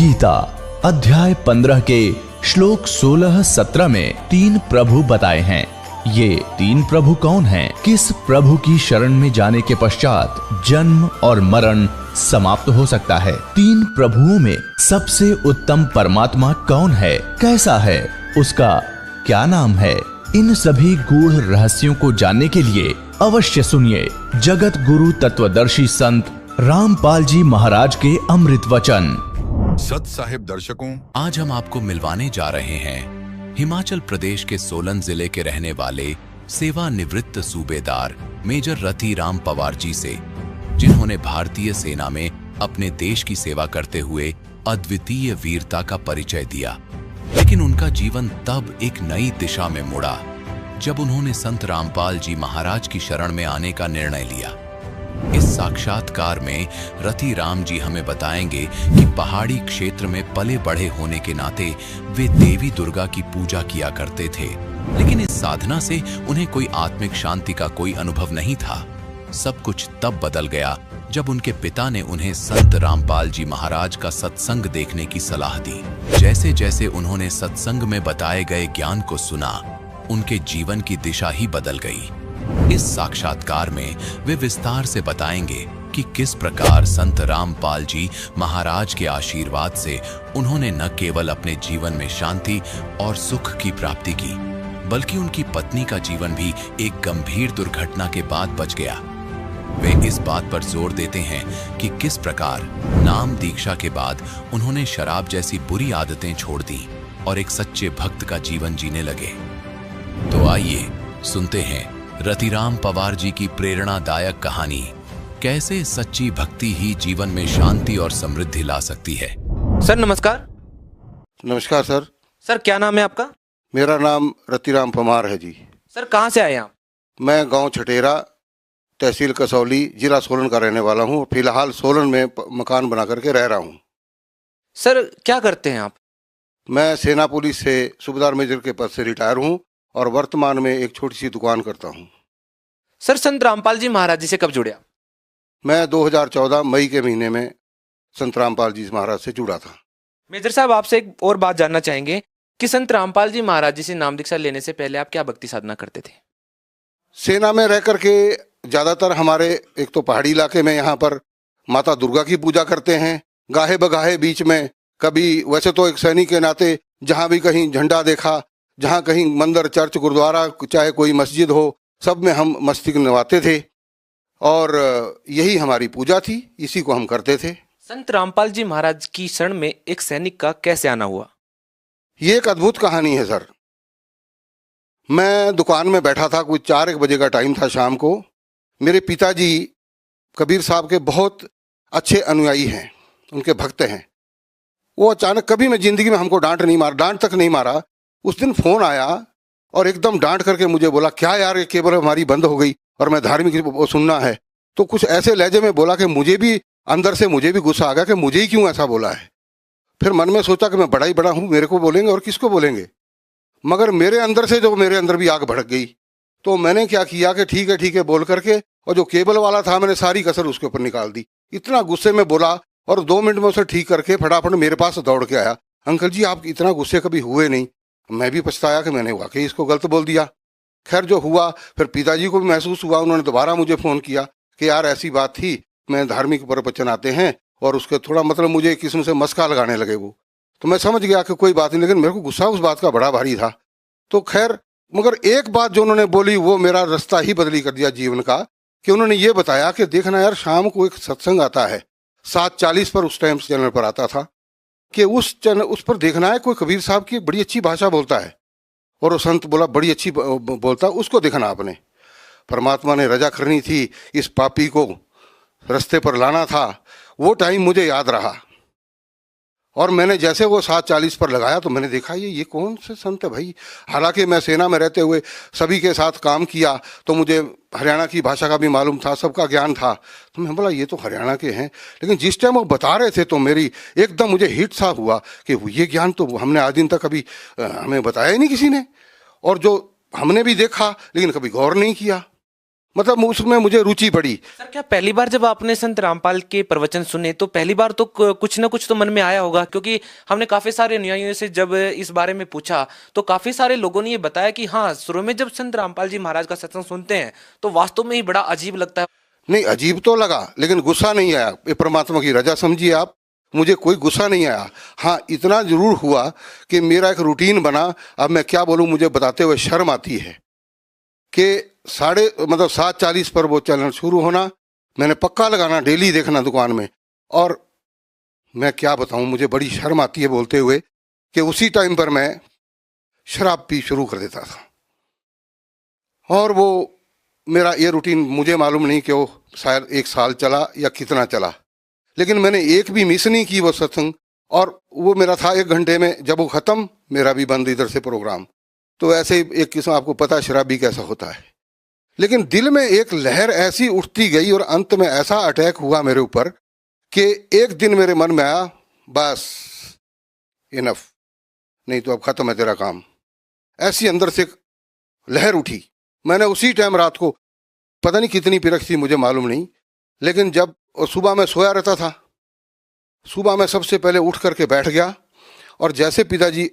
गीता अध्याय 15 के श्लोक 16-17 में 3 प्रभु बताए हैं। ये 3 प्रभु कौन हैं? किस प्रभु की शरण में जाने के पश्चात जन्म और मरण समाप्त हो सकता है? 3 प्रभुओं में सबसे उत्तम परमात्मा कौन है? कैसा है? उसका क्या नाम है? इन सभी गूढ़ रहस्यों को जानने के लिए अवश्य सुनिए जगत गुरु तत्वदर्शी संत रामपाल जी महाराज के अमृत वचन। सत साहिब दर्शकों, आज हम आपको मिलवाने जा रहे हैं हिमाचल प्रदेश के सोलन जिले के रहने वाले सेवानिवृत्त सूबेदार मेजर रति राम पवार जी से, जिन्होंने भारतीय सेना में अपने देश की सेवा करते हुए अद्वितीय वीरता का परिचय दिया। लेकिन उनका जीवन तब एक नई दिशा में मुड़ा जब उन्होंने संत रामपाल जी महाराज की शरण में आने का निर्णय लिया। इस साक्षात्कार में रति राम जी हमें बताएंगे कि पहाड़ी क्षेत्र में पले बढ़े होने के नाते वे देवी दुर्गा की पूजा किया करते थे, लेकिन इस साधना से उन्हें कोई आत्मिक शांति का कोई अनुभव नहीं था। सब कुछ तब बदल गया जब उनके पिता ने उन्हें संत रामपाल जी महाराज का सत्संग देखने की सलाह दी। जैसे जैसे उन्होंने सत्संग में बताए गए ज्ञान को सुना, उनके जीवन की दिशा ही बदल गई। इस साक्षात्कार में वे विस्तार से बताएंगे कि किस प्रकार संत रामपाल जी महाराज के आशीर्वाद से उन्होंने न केवल अपने जीवन में शांति और सुख की प्राप्ति की, बल्कि उनकी पत्नी का जीवन भी एक गंभीर दुर्घटना के बाद बच गया। वे इस बात पर जोर देते हैं कि किस प्रकार नाम दीक्षा के बाद उन्होंने शराब जैसी बुरी आदतें छोड़ दी और एक सच्चे भक्त का जीवन जीने लगे। तो आइए सुनते हैं रतिराम पवार जी की प्रेरणादायक कहानी, कैसे सच्ची भक्ति ही जीवन में शांति और समृद्धि ला सकती है। सर नमस्कार। नमस्कार सर। सर क्या नाम है आपका? मेरा नाम रतिराम पवार है जी। सर कहाँ से आए आप? मैं गांव छटेरा, तहसील कसौली, जिला सोलन का रहने वाला हूँ। फिलहाल सोलन में मकान बना करके रह रहा हूँ। सर क्या करते हैं आप? मैं सेना पुलिस से सूबेदार मेजर के पद से रिटायर हूँ और वर्तमान में एक छोटी सी दुकान करता हूँ। सर संत रामपाल जी महाराज जी से कब जुड़े आप? मैं 2014 मई के महीने में संत रामपाल जी महाराज से जुड़ा था। मेजर साहब आपसे एक और बात जानना चाहेंगे कि संत रामपाल जी महाराज जी से नाम दीक्षा लेने से पहले आप क्या भक्ति साधना करते थे? सेना में रह करके ज़्यादातर हमारे एक तो पहाड़ी इलाके में यहाँ पर माता दुर्गा की पूजा करते हैं। गाहे बगाहे बीच में कभी, वैसे तो एक सैनिक के नाते जहाँ भी कहीं झंडा देखा, जहाँ कहीं मंदिर, चर्च, गुरुद्वारा, चाहे कोई मस्जिद हो, सब में हम मस्तिष्क नवाते थे और यही हमारी पूजा थी, इसी को हम करते थे। संत रामपाल जी महाराज की शरण में एक सैनिक का कैसे आना हुआ? ये एक अद्भुत कहानी है सर। मैं दुकान में बैठा था, कुछ 4-1 बजे का टाइम था शाम को। मेरे पिताजी कबीर साहब के बहुत अच्छे अनुयायी हैं, उनके भक्त हैं। वो अचानक, कभी मैं जिंदगी में हमको डांट तक नहीं मारा। उस दिन फोन आया और एकदम डांट करके मुझे बोला, क्या यार ये केबल हमारी बंद हो गई और मैं धार्मिक वो सुनना है। तो कुछ ऐसे लहजे में बोला कि मुझे भी अंदर से मुझे भी गुस्सा आ गया कि मुझे ही क्यों ऐसा बोला है। फिर मन में सोचा कि मैं बड़ा ही बड़ा हूँ, मेरे को बोलेंगे और किसको बोलेंगे। मगर मेरे अंदर भी आग भड़क गई। तो मैंने क्या किया कि ठीक है बोल करके, और जो केबल वाला था मैंने सारी कसर उसके ऊपर निकाल दी। इतना गुस्से में बोला और 2 मिनट में उसे ठीक करके फटाफट मेरे पास दौड़ के आया। अंकल जी आप इतना गुस्से कभी हुए नहीं। मैं भी पछताया कि मैंने वाकई इसको गलत बोल दिया। खैर जो हुआ, फिर पिताजी को भी महसूस हुआ। उन्होंने दोबारा मुझे फ़ोन किया कि यार ऐसी बात थी, मैं धार्मिक प्रवचन आते हैं और उसके थोड़ा मतलब मुझे एक किस्म से मस्का लगाने लगे वो। तो मैं समझ गया कि कोई बात नहीं, लेकिन मेरे को गुस्सा उस बात का बड़ा भारी था। तो खैर, मगर एक बात जो उन्होंने बोली वो मेरा रास्ता ही बदली कर दिया जीवन का। कि उन्होंने ये बताया कि देखना यार, शाम को एक सत्संग आता है 7:40 पर, उस टाइम चैनल पर आता था, कि उस पर देखना है, कोई कबीर साहब की बड़ी अच्छी भाषा बोलता है। और वो संत बोला बड़ी अच्छी बोलता, उसको देखना आपने। परमात्मा ने रजा करनी थी, इस पापी को रास्ते पर लाना था। वो टाइम मुझे याद रहा। और मैंने जैसे वो 7:40 पर लगाया तो मैंने देखा ये कौन से संत है भाई। हालांकि मैं सेना में रहते हुए सभी के साथ काम किया तो मुझे हरियाणा की भाषा का भी मालूम था, सबका ज्ञान था। तो मैं बोला ये तो हरियाणा के हैं, लेकिन जिस टाइम वो बता रहे थे तो मेरी एकदम मुझे हिट सा हुआ कि ये ज्ञान तो हमने आज दिन तक कभी हमें बताया ही नहीं किसी ने, और जो हमने भी देखा लेकिन कभी गौर नहीं किया। मतलब उसमें मुझे रुचि पड़ी। सर क्या पहली बार जब आपने संत रामपाल के प्रवचन सुने तो पहली बार तो कुछ ना कुछ तो मन में आया होगा, क्योंकि हमने काफी सारे अनुयायियों से जब इस बारे में पूछा तो काफी सारे लोगों ने ये बताया कि हाँ, शुरू में जब संत रामपाल जी महाराज का सत्संग सुनते हैं तो वास्तव में ही बड़ा अजीब लगता है। नहीं, अजीब तो लगा लेकिन गुस्सा नहीं आया। ये परमात्मा की रजा समझिए आप, मुझे कोई गुस्सा नहीं आया। हाँ, इतना जरूर हुआ कि मेरा एक रूटीन बना। अब मैं क्या बोलूँ, मुझे बताते हुए शर्म आती है कि 7:40 पर वो चैनल शुरू होना, मैंने पक्का लगाना, डेली देखना दुकान में। और मैं क्या बताऊँ, मुझे बड़ी शर्म आती है बोलते हुए कि उसी टाइम पर मैं शराब पी शुरू कर देता था। और वो मेरा ये रूटीन मुझे मालूम नहीं कि वो शायद 1 साल चला या कितना चला, लेकिन मैंने एक भी मिस नहीं की वो सत्संग। और वो मेरा था 1 घंटे में, जब वो ख़त्म मेरा भी बंद इधर से प्रोग्राम। तो ऐसे ही एक किस्म, आपको पता है शराबी कैसा होता है। लेकिन दिल में एक लहर ऐसी उठती गई और अंत में ऐसा अटैक हुआ मेरे ऊपर कि एक दिन मेरे मन में आया, बस इनफ, नहीं तो अब ख़त्म है तेरा काम। ऐसी अंदर से लहर उठी। मैंने उसी टाइम रात को, पता नहीं कितनी पिरक थी मुझे मालूम नहीं, लेकिन जब सुबह मैं सोया रहता था, सुबह मैं सबसे पहले उठ करके बैठ गया और जैसे पिताजी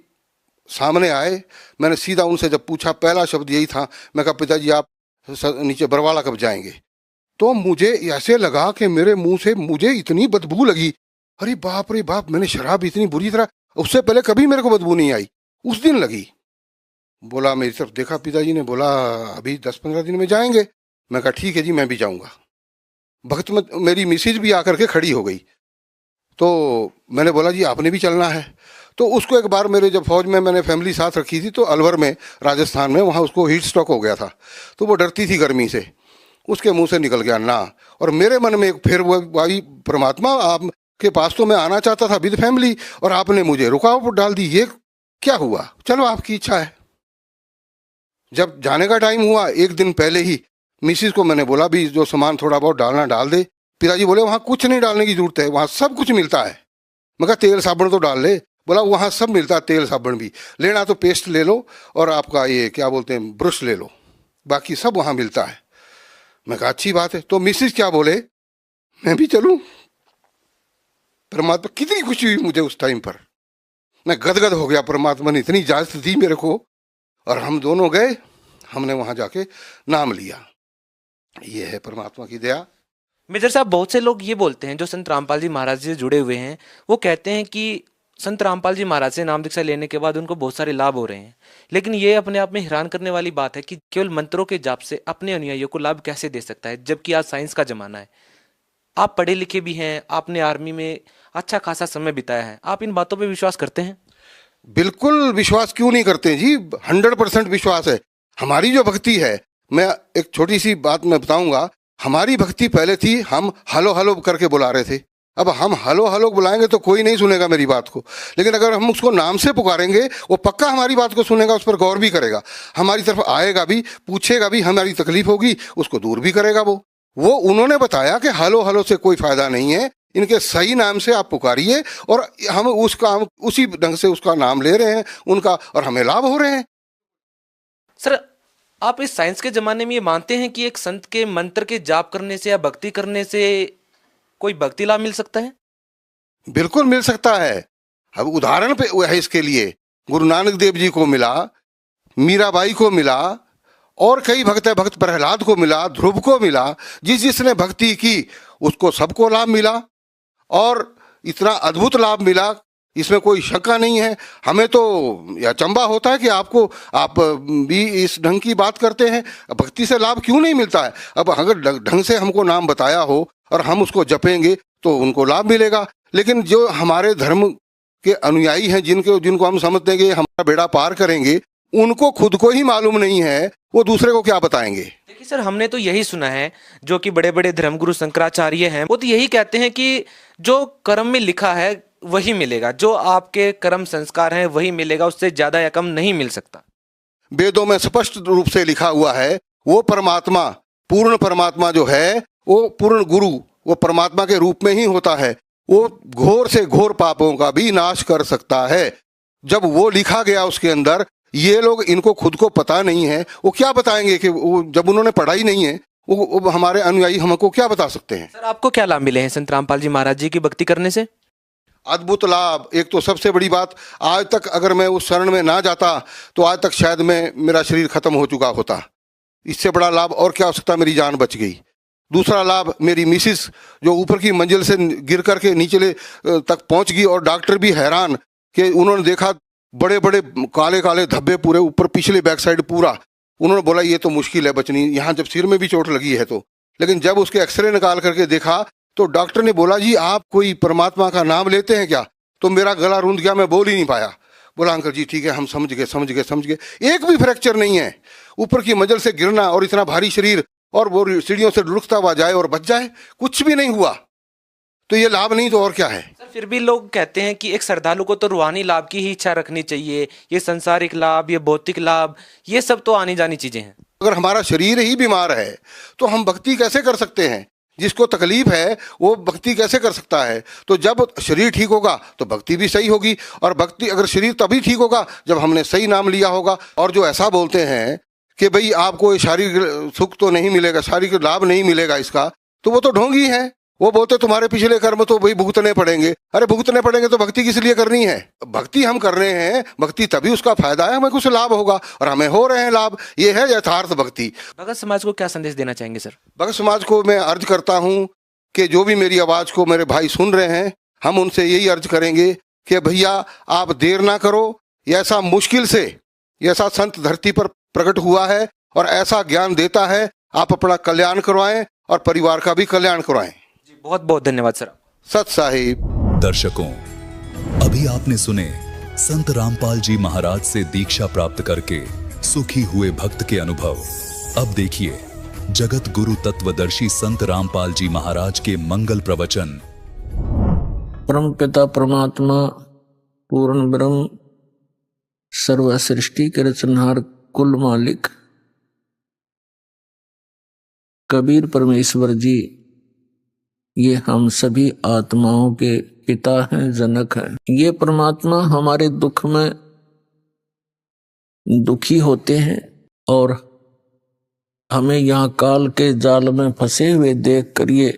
सामने आए, मैंने सीधा उनसे जब पूछा, पहला शब्द यही था, मैं कहा पिताजी आप नीचे बरवाला कब जाएंगे? तो मुझे ऐसे लगा कि मेरे मुंह से मुझे इतनी बदबू लगी, अरे बाप रे बाप, मैंने शराब इतनी बुरी तरह, उससे पहले कभी मेरे को बदबू नहीं आई, उस दिन लगी। बोला, मेरी तरफ देखा, पिताजी ने बोला अभी 10-15 दिन में जाएंगे। मैं कहा ठीक है जी, मैं भी जाऊंगा। भक्त में मेरी मिसेज भी आकर के खड़ी हो गई, तो मैंने बोला जी आपने भी चलना है। तो उसको एक बार मेरे जब फौज में मैंने फैमिली साथ रखी थी तो अलवर में, राजस्थान में, वहाँ उसको हीट स्ट्रोक हो गया था, तो वो डरती थी गर्मी से, उसके मुंह से निकल गया ना। और मेरे मन में फिर वो भाई परमात्मा, आपके पास तो मैं आना चाहता था विद फैमिली और आपने मुझे रुकावट डाल दी, ये क्या हुआ? चलो आपकी इच्छा है। जब जाने का टाइम हुआ, 1 दिन पहले ही मिसिस को मैंने बोला भी जो सामान थोड़ा बहुत डालना डाल दे। पिताजी बोले वहाँ कुछ नहीं डालने की जरूरत है, वहाँ सब कुछ मिलता है। मैं कहा तेल साबुन तो डाल ले। बोला वहाँ सब मिलता है, तेल साबुन भी लेना तो पेस्ट ले लो और आपका ये क्या बोलते हैं ब्रश ले लो, बाकी सब वहाँ मिलता है। मैं कहा अच्छी बात है। तो मिसिस क्या बोले, मैं भी चलूँ? परमात्मा, कितनी खुशी हुई मुझे उस टाइम पर, मैं गदगद हो गया। परमात्मा ने इतनी इजाजत दी मेरे को और हम दोनों गए, हमने वहाँ जाके नाम लिया। ये है परमात्मा की दया। मेजर साहब, बहुत से लोग ये बोलते हैं जो संत रामपाल जी महाराज से जुड़े हुए हैं, वो कहते हैं कि संत रामपाल जी महाराज से नाम दीक्षा लेने के बाद उनको बहुत सारे लाभ हो रहे हैं, लेकिन ये अपने आप में हैरान करने वाली बात है कि केवल मंत्रों के जाप से अपने अनुयायियों को लाभ कैसे दे सकता है, जबकि आज साइंस का जमाना है। आप पढ़े लिखे भी हैं, आपने आर्मी में अच्छा खासा समय बिताया है, आप इन बातों पर विश्वास करते हैं? बिल्कुल विश्वास क्यों नहीं करते जी, 100% विश्वास है। हमारी जो भक्ति है, मैं एक छोटी सी बात मैं बताऊंगा। हमारी भक्ति पहले थी, हम हलो हलो करके बुला रहे थे। अब हम हलो हलो बुलाएंगे तो कोई नहीं सुनेगा मेरी बात को, लेकिन अगर हम उसको नाम से पुकारेंगे वो पक्का हमारी बात को सुनेगा, उस पर गौर भी करेगा, हमारी तरफ आएगा भी, पूछेगा भी, हमारी तकलीफ होगी उसको दूर भी करेगा। वो उन्होंने बताया कि हलो हलो से कोई फायदा नहीं है, इनके सही नाम से आप पुकारिए और हम उसी ढंग से उसका नाम ले रहे हैं उनका, और हमें लाभ हो रहे हैं। सर, आप इस साइंस के जमाने में ये मानते हैं कि एक संत के मंत्र के जाप करने से या भक्ति करने से कोई भक्ति लाभ मिल सकता है? बिल्कुल मिल सकता है। अब उदाहरण पे है इसके लिए, गुरु नानक देव जी को मिला, मीराबाई को मिला, और कई भक्त है, भक्त प्रहलाद को मिला, ध्रुव को मिला। जिसने भक्ति की उसको सबको लाभ मिला और इतना अद्भुत लाभ मिला, इसमें कोई शंका नहीं है। हमें तो यह चंबा होता है कि आप भी इस ढंग की बात करते हैं, भक्ति से लाभ क्यों नहीं मिलता है? अब अगर ढंग से हमको नाम बताया हो और हम उसको जपेंगे तो उनको लाभ मिलेगा। लेकिन जो हमारे धर्म के अनुयायी हैं, जिनको हम समझते हैं कि हमारा बेड़ा पार करेंगे, उनको खुद को ही मालूम नहीं है, वो दूसरे को क्या बताएंगे? देखिए सर, हमने तो यही सुना है, जो कि बड़े बड़े धर्मगुरु शंकराचार्य हैं, वो तो यही कहते हैं कि जो कर्म में लिखा है वही मिलेगा, जो आपके कर्म संस्कार हैं वही मिलेगा, उससे ज्यादा या कम नहीं मिल सकता। वेदों में स्पष्ट रूप से लिखा हुआ है, वो परमात्मा, पूर्ण परमात्मा जो है, वो पूर्ण गुरु, वो परमात्मा के रूप में ही होता है। वो घोर से घोर पापों का भी नाश कर सकता है। जब वो लिखा गया उसके अंदर, ये लोग, इनको खुद को पता नहीं है, वो क्या बताएंगे कि वो जब उन्होंने पढ़ा ही नहीं है, वो हमारे अनुयायी हमको क्या बता सकते हैं। सर आपको क्या लाभ मिले हैं संत रामपाल जी महाराज जी की भक्ति करने से? अद्भुत लाभ। एक तो सबसे बड़ी बात, आज तक अगर मैं उस शरण में ना जाता तो आज तक शायद मेरा शरीर खत्म हो चुका होता। इससे बड़ा लाभ और क्या हो सकता, मेरी जान बच गई। दूसरा लाभ, मेरी मिसिस जो ऊपर की मंजिल से गिर करके नीचे तक पहुंच गई और डॉक्टर भी हैरान कि उन्होंने देखा बड़े बड़े काले काले धब्बे पूरे ऊपर पिछले बैक साइड पूरा। उन्होंने बोला ये तो मुश्किल है बचनी, यहाँ जब सिर में भी चोट लगी है तो। लेकिन जब उसके एक्सरे निकाल करके देखा तो डॉक्टर ने बोला जी आप कोई परमात्मा का नाम लेते हैं क्या? तो मेरा गला रूंध गया, मैं बोल ही नहीं पाया। बोला अंकल जी ठीक है, हम समझ गए। एक भी फ्रैक्चर नहीं है। ऊपर की मंजिल से गिरना और इतना भारी शरीर और वो सीढ़ियों से लुढ़कता हुआ जाए और बच जाए, कुछ भी नहीं हुआ। तो ये लाभ नहीं तो और क्या है। सर फिर भी लोग कहते हैं कि एक श्रद्धालु को तो रूहानी लाभ की ही इच्छा रखनी चाहिए, ये संसारिक लाभ, ये भौतिक लाभ, ये सब तो आनी जानी चीजें हैं। अगर हमारा शरीर ही बीमार है तो हम भक्ति कैसे कर सकते हैं? जिसको तकलीफ है वो भक्ति कैसे कर सकता है? तो जब शरीर ठीक होगा तो भक्ति भी सही होगी, और भक्ति अगर शरीर तभी ठीक होगा जब हमने सही नाम लिया होगा। और जो ऐसा बोलते हैं कि भाई आपको शारीरिक सुख तो नहीं मिलेगा, शारीरिक लाभ नहीं मिलेगा इसका, तो वो तो ढोंगी है। वो बोलते तुम्हारे पिछले कर्म तो भाई भुगतने पड़ेंगे। अरे भुगतने पड़ेंगे तो भक्ति किस लिए करनी है? भक्ति हम कर रहे हैं, भक्ति तभी उसका फायदा है, हमें कुछ लाभ होगा, और हमें हो रहे हैं लाभ। ये है यथार्थ भक्ति। भगत समाज को क्या संदेश देना चाहेंगे सर? भगत समाज को मैं अर्ज करता हूँ कि जो भी मेरी आवाज को मेरे भाई सुन रहे हैं, हम उनसे यही अर्ज करेंगे कि भैया आप देर ना करो। ऐसा मुश्किल से ऐसा संत धरती पर प्रकट हुआ है और ऐसा ज्ञान देता है, आप अपना कल्याण करवाएं और परिवार का भी कल्याण करवाएं। जी बहुत बहुत धन्यवाद सर। सत साहिब। दर्शकों, अभी आपने सुने संत रामपाल जी महाराज से दीक्षा प्राप्त करके सुखी हुए भक्त के अनुभव। अब देखिए जगत गुरु तत्वदर्शी संत रामपाल जी महाराज के मंगल प्रवचन। परम पिता परमात्मा पूर्ण ब्रह्म सर्व सृष्टि के रचनहार कुल मालिक कबीर परमेश्वर जी, ये हम सभी आत्माओं के पिता हैं, जनक हैं। ये परमात्मा हमारे दुख में दुखी होते हैं और हमें यहाँ काल के जाल में फंसे हुए देख कर ये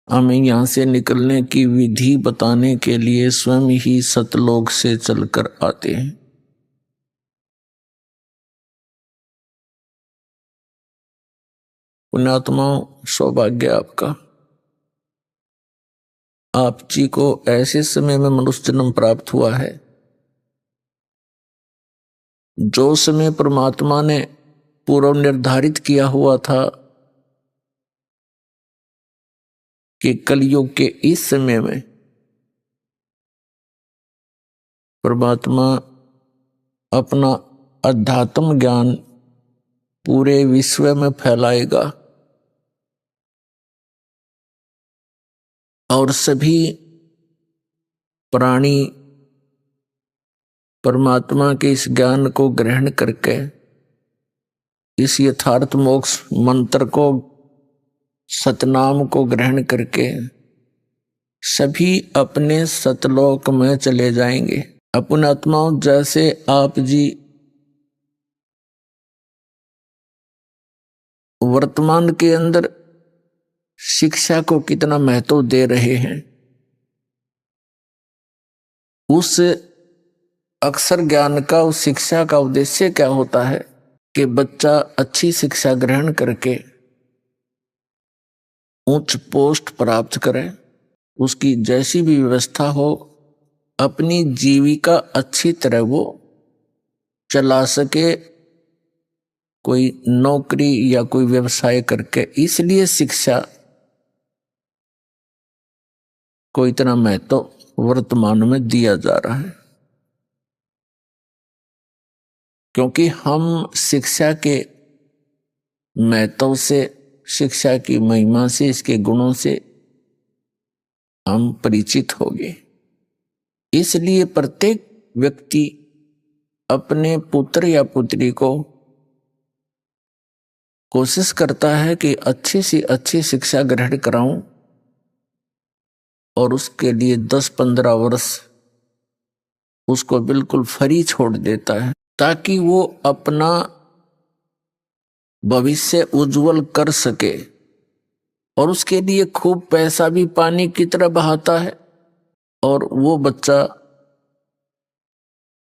हमें यहाँ से निकलने की विधि बताने के लिए स्वयं ही सतलोक से चलकर आते हैं। पुण्यात्माओं, सौभाग्य आपका, आप जी को ऐसे समय में मनुष्य जन्म प्राप्त हुआ है जो समय परमात्मा ने पूर्व निर्धारित किया हुआ था कि कलयुग के इस समय में परमात्मा अपना अध्यात्म ज्ञान पूरे विश्व में फैलाएगा और सभी प्राणी परमात्मा के इस ज्ञान को ग्रहण करके इस यथार्थ मोक्ष मंत्र को, सतनाम को ग्रहण करके सभी अपने सतलोक में चले जाएंगे। अपने आत्माओं, जैसे आप जी वर्तमान के अंदर शिक्षा को कितना महत्व दे रहे हैं, उस अक्षर ज्ञान का, उस शिक्षा का उद्देश्य क्या होता है कि बच्चा अच्छी शिक्षा ग्रहण करके उच्च पोस्ट प्राप्त करे, उसकी जैसी भी व्यवस्था हो अपनी जीविका अच्छी तरह वो चला सके, कोई नौकरी या कोई व्यवसाय करके। इसलिए शिक्षा को इतना महत्व वर्तमान में दिया जा रहा है, क्योंकि हम शिक्षा के महत्व से, शिक्षा की महिमा से, इसके गुणों से हम परिचित हो गए। इसलिए प्रत्येक व्यक्ति अपने पुत्र या पुत्री को कोशिश करता है कि अच्छी से अच्छी शिक्षा ग्रहण कराऊं और उसके लिए 10-15 वर्ष उसको बिल्कुल फ्री छोड़ देता है ताकि वो अपना भविष्य उज्जवल कर सके, और उसके लिए खूब पैसा भी पानी की तरह बहाता है, और वो बच्चा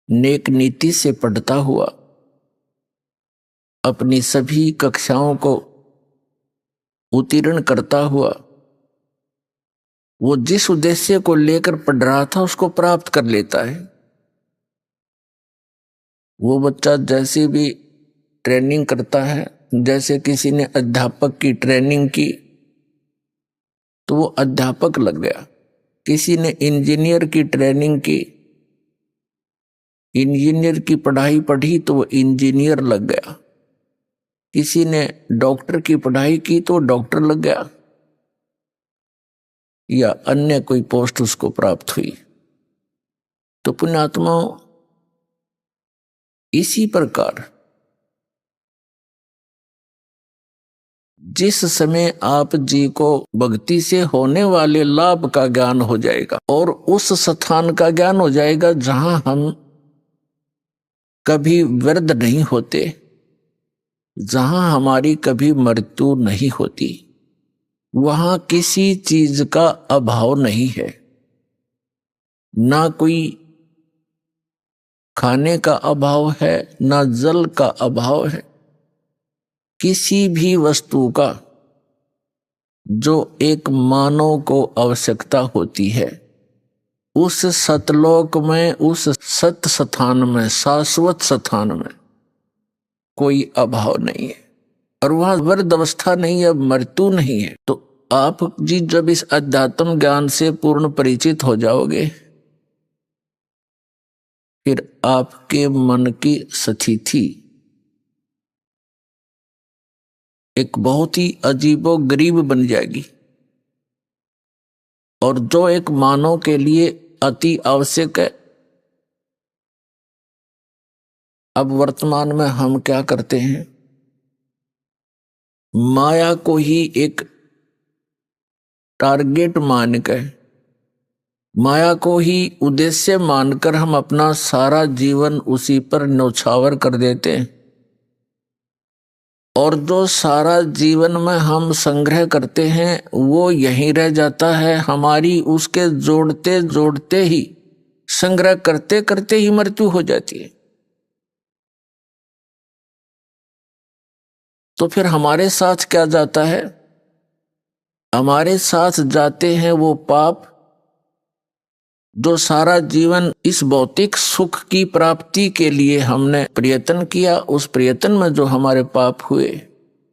नेक नीति से पढ़ता हुआ अपनी सभी कक्षाओं को उत्तीर्ण करता हुआ वो जिस उद्देश्य को लेकर पढ़ रहा था उसको प्राप्त कर लेता है। वो बच्चा जैसे भी ट्रेनिंग करता है, जैसे किसी ने अध्यापक की ट्रेनिंग की तो वो अध्यापक लग गया, किसी ने इंजीनियर की ट्रेनिंग की, इंजीनियर की पढ़ाई पढ़ी तो वो इंजीनियर लग गया, किसी ने डॉक्टर की पढ़ाई की तो डॉक्टर लग गया, या अन्य कोई पोस्ट उसको प्राप्त हुई। तो पुण्यात्माओं, इसी प्रकार जिस समय आप जी को भक्ति से होने वाले लाभ का ज्ञान हो जाएगा और उस स्थान का ज्ञान हो जाएगा जहां हम कभी वृद्ध नहीं होते, जहां हमारी कभी मृत्यु नहीं होती, वहां किसी चीज का अभाव नहीं है, ना कोई खाने का अभाव है, ना जल का अभाव है, किसी भी वस्तु का जो एक मानव को आवश्यकता होती है उस सतलोक में, उस सत स्थान में, शाश्वत स्थान में कोई अभाव नहीं है, और वहां वृद्ध अवस्था नहीं है, मृत्यु नहीं है। तो आप जी जब इस अध्यात्म ज्ञान से पूर्ण परिचित हो जाओगे, फिर आपके मन की स्थिति एक बहुत ही अजीबो गरीब बन जाएगी, और जो एक मानव के लिए अति आवश्यक है। अब वर्तमान में हम क्या करते हैं, माया को ही एक टारगेट मानकर, माया को ही उद्देश्य मानकर हम अपना सारा जीवन उसी पर न्यौछावर कर देते हैं, और जो सारा जीवन में हम संग्रह करते हैं वो यहीं रह जाता है। हमारी उसके जोड़ते जोड़ते ही, संग्रह करते करते ही मृत्यु हो जाती है। तो फिर हमारे साथ क्या जाता है, हमारे साथ जाते हैं वो पाप जो सारा जीवन इस भौतिक सुख की प्राप्ति के लिए हमने प्रयत्न किया, उस प्रयत्न में जो हमारे पाप हुए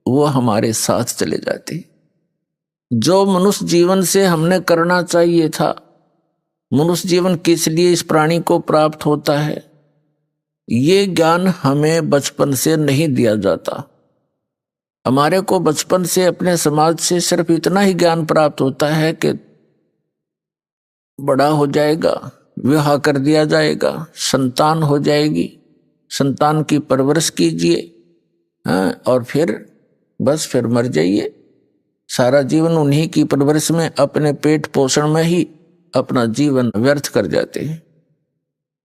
वो हमारे साथ चले जाते। जो मनुष्य जीवन से हमने करना चाहिए था, मनुष्य जीवन किस लिए इस प्राणी को प्राप्त होता है, ये ज्ञान हमें बचपन से नहीं दिया जाता। हमारे को बचपन से अपने समाज से सिर्फ इतना ही ज्ञान प्राप्त होता है कि बड़ा हो जाएगा, विवाह कर दिया जाएगा, संतान हो जाएगी, संतान की परवरिश कीजिए, और फिर बस फिर मर जाइए। सारा जीवन उन्हीं की परवरिश में, अपने पेट पोषण में ही अपना जीवन व्यर्थ कर जाते हैं।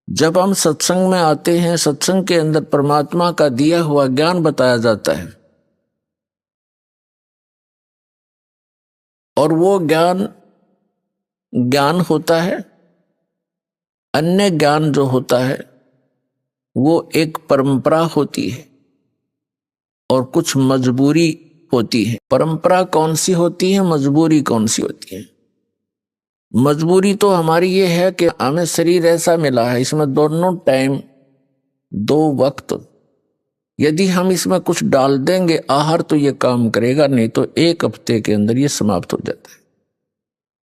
जब हम सत्संग में आते हैं, सत्संग के अंदर परमात्मा का दिया हुआ ज्ञान बताया जाता है, और वो ज्ञान होता है। अन्य ज्ञान जो होता है वो एक परंपरा होती है और कुछ मजबूरी होती है। परंपरा कौन सी होती है, मजबूरी कौन सी होती है? मजबूरी तो हमारी ये है कि हमें शरीर ऐसा मिला है, इसमें दोनों टाइम, दो वक्त, यदि हम इसमें कुछ डाल देंगे आहार तो ये काम करेगा, नहीं तो एक हफ्ते के अंदर ये समाप्त हो जाता है,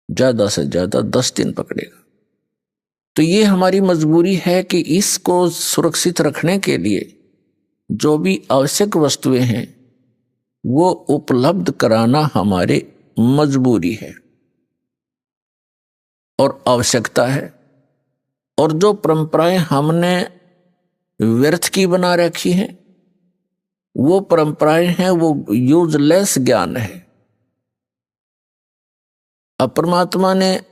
ज्यादा से ज्यादा 10 दिन पकड़ेगा। तो ये हमारी मजबूरी है कि इसको सुरक्षित रखने के लिए जो भी आवश्यक वस्तुएं हैं वो उपलब्ध कराना हमारे मजबूरी है और आवश्यकता है। और जो परंपराएं हमने व्यर्थ की बना रखी हैं, वो परंपराएं हैं, वो यूजलेस ज्ञान है। अब परमात्मा ने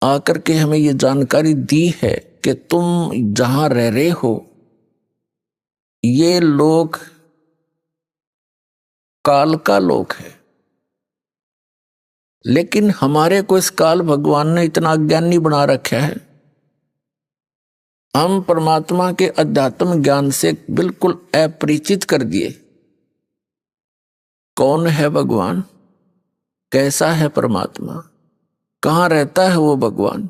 आकर के हमें ये जानकारी दी है कि तुम जहां रह रहे हो ये लोक काल का लोक है, लेकिन हमारे को इस काल भगवान ने इतना अज्ञानी बना रखा है, हम परमात्मा के अध्यात्म ज्ञान से बिल्कुल अपरिचित कर दिए। कौन है भगवान, कैसा है परमात्मा, कहाँ रहता है वो भगवान,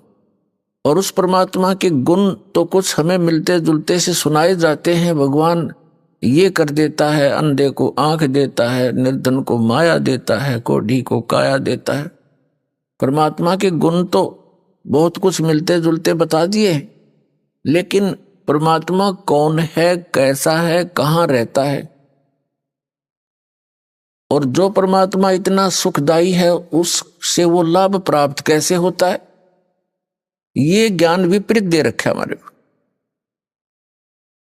और उस परमात्मा के गुण तो कुछ हमें मिलते जुलते से सुनाए जाते हैं। भगवान ये कर देता है, अंधे को आंख देता है, निर्धन को माया देता है, कोढ़ी को काया देता है। परमात्मा के गुण तो बहुत कुछ मिलते जुलते बता दिए, लेकिन परमात्मा कौन है, कैसा है, कहाँ रहता है, और जो परमात्मा इतना सुखदायी है उससे वो लाभ प्राप्त कैसे होता है, ये ज्ञान विपरीत दे रखा है हमारे को।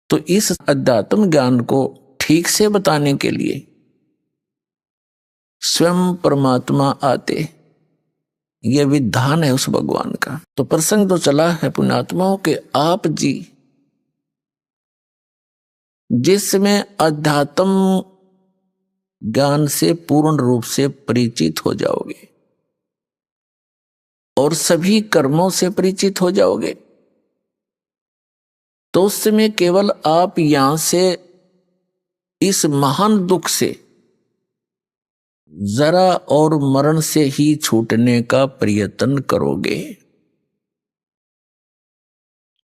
तो इस अध्यात्म ज्ञान को ठीक से बताने के लिए स्वयं परमात्मा आते, यह विधान है उस भगवान का। तो प्रसंग तो चला है पुण्यात्माओं के, आप जी जिसमें अध्यात्म ज्ञान से पूर्ण रूप से परिचित हो जाओगे और सभी कर्मों से परिचित हो जाओगे, तो उस समय केवल आप यहां से इस महान दुख से जरा और मरण से ही छूटने का प्रयत्न करोगे।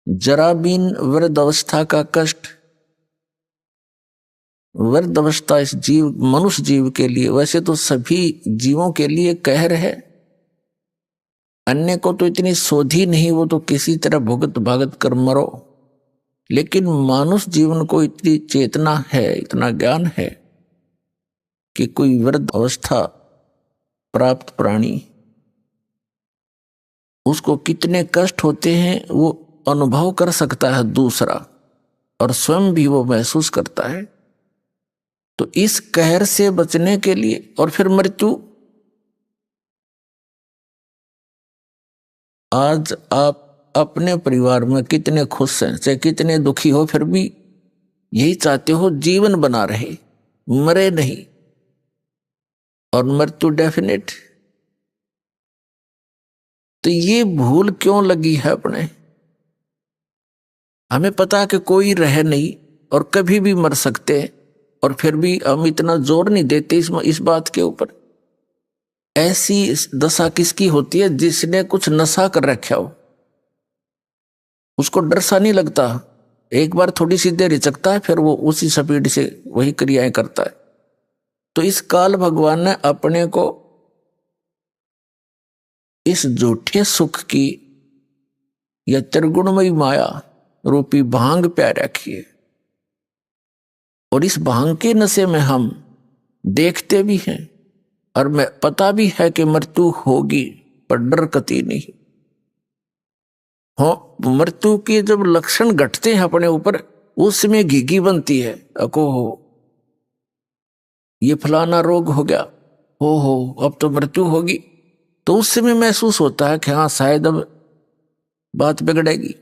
जरा बिन वृद्ध अवस्था का कष्ट, वृद्ध अवस्था इस जीव मनुष्य जीव के लिए, वैसे तो सभी जीवों के लिए कहर है, अन्य को तो इतनी सोधी नहीं, वो तो किसी तरह भुगत भागत कर मरो, लेकिन मानुष जीवन को इतनी चेतना है, इतना ज्ञान है कि कोई वृद्ध अवस्था प्राप्त प्राणी, उसको कितने कष्ट होते हैं वो अनुभव कर सकता है दूसरा, और स्वयं भी वो महसूस करता है। तो इस कहर से बचने के लिए, और फिर मृत्यु, आज आप अपने परिवार में कितने खुश हैं, चाहे कितने दुखी हो, फिर भी यही चाहते हो जीवन बना रहे, मरे नहीं, और मृत्यु डेफिनेट। तो ये भूल क्यों लगी है अपने? हमें पता है कि कोई रह नहीं और कभी भी मर सकते हैं, और फिर भी हम इतना जोर नहीं देते इस बात के ऊपर। ऐसी दशा किसकी होती है जिसने कुछ नशा कर रखा हो, उसको डर सा नहीं लगता, एक बार थोड़ी सी देर हिचकता है, फिर वो उसी स्पीड से वही क्रियाएं करता है। तो इस काल भगवान ने अपने को इस झूठे सुख की या त्रिगुणमयी माया रूपी भांग प्या रखी है, और इस भांग के नशे में हम देखते भी हैं और मैं पता भी है कि मृत्यु होगी, पर डर कती नहीं हो। मृत्यु के जब लक्षण घटते हैं अपने ऊपर, उसमें घिघी बनती है, अको हो ये फलाना रोग हो गया, हो अब तो मृत्यु होगी, तो उस समय महसूस होता है कि हाँ शायद अब बात बिगड़ेगी।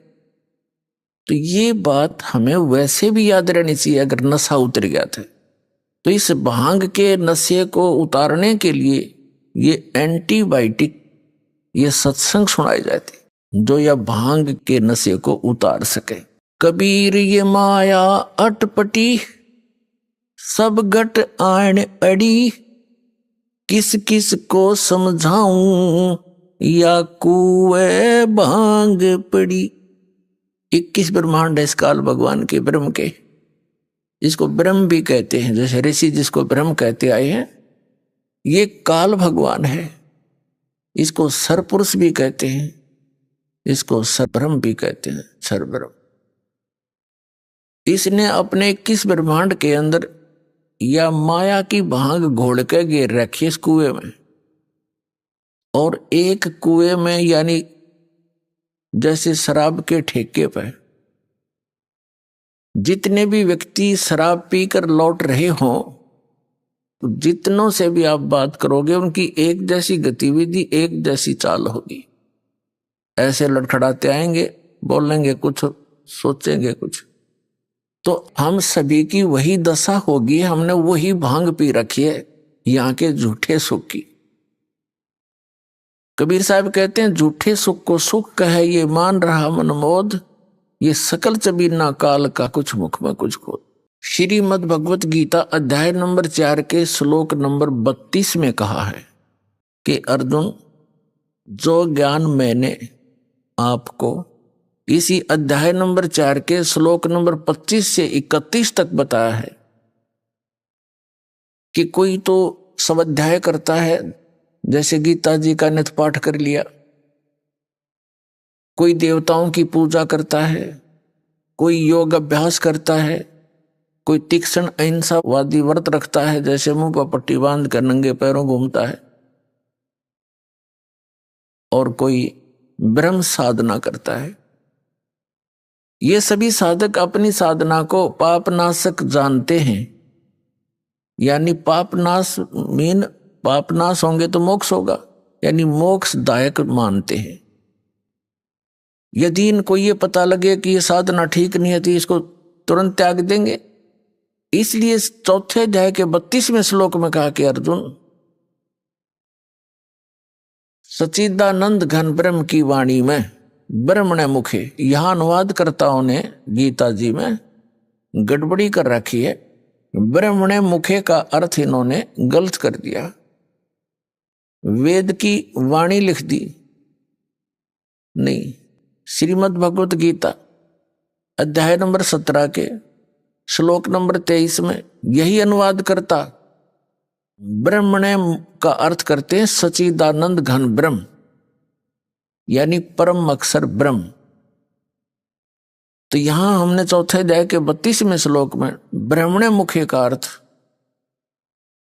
तो ये बात हमें वैसे भी याद रहनी चाहिए अगर नशा उतर गया था। तो इस भांग के नशे को उतारने के लिए ये एंटीबायोटिक, ये सत्संग सुनाए जाते जो यह भांग के नशे को उतार सके। कबीर ये माया अटपटी, सब गट आण अड़ी, किस किस को समझाऊं, या कुए भांग पड़ी। 21 ब्रह्मांड है इस काल भगवान के, ब्रह्म के, जिसको ब्रह्म भी कहते हैं, जैसे ऋषि जिसको ब्रह्म कहते आए हैं, ये काल भगवान है। इसको सरपुरुष भी कहते हैं, इसको सरब्रह्म भी कहते हैं, सरब्रह्म। इसने अपने 21 ब्रह्मांड के अंदर या माया की भांग घोल के घेर रखी इस कुएं में, और एक कुएं में यानी जैसे शराब के ठेके पर जितने भी व्यक्ति शराब पीकर लौट रहे हों, तो जितनों से भी आप बात करोगे उनकी एक जैसी गतिविधि, एक जैसी चाल होगी। ऐसे लड़खड़ाते आएंगे, बोलेंगे कुछ, सोचेंगे कुछ, तो हम सभी की वही दशा होगी, हमने वही भांग पी रखी है यहाँ के झूठे सुख की। कबीर साहब कहते हैं झूठे सुख को सुख कहे ये मान रहा मनमोद, ये सकल चबीना काल का कुछ मुख में कुछ खोद। श्रीमद् भगवत गीता अध्याय नंबर 4 के श्लोक नंबर 32 में कहा है कि अर्जुन, जो ज्ञान मैंने आपको इसी अध्याय नंबर 4 के श्लोक नंबर 25 से 31 तक बताया है कि कोई तो स्वाध्याय करता है, जैसे गीता जी का नित्य पाठ कर लिया, कोई देवताओं की पूजा करता है, कोई योग अभ्यास करता है, कोई तीक्ष्ण अहिंसावादी व्रत रखता है, जैसे मुंह पर पट्टी बांध कर नंगे पैरों घूमता है, और कोई ब्रह्म साधना करता है। ये सभी साधक अपनी साधना को पापनाशक जानते हैं, यानी पापनाश पापनाश होंगे तो मोक्ष होगा, यानी मोक्षदायक मानते हैं। यदि इनको ये पता लगे कि ये साधना ठीक नहीं है तो इसको तुरंत त्याग देंगे। इसलिए चौथे अध्याय के 32वें श्लोक में कहा कि अर्जुन, सच्चिदानंद घन ब्रह्म की वाणी में ब्रह्मणे मुखे, यहां अनुवादकर्ताओं ने गीता जी में गड़बड़ी कर रखी है। ब्रह्मणे मुखे का अर्थ इन्होंने गलत कर दिया, वेद की वाणी लिख दी। नहीं, श्रीमद् भगवत गीता अध्याय नंबर 17 के श्लोक नंबर 23 में यही अनुवाद करता ब्रह्मणे का अर्थ करते हैं सच्चिदानंद घन ब्रह्म, यानी परम अक्षर ब्रह्म। तो यहां हमने चौथे अध्याय के 32वें श्लोक में ब्रह्मणे मुखे का अर्थ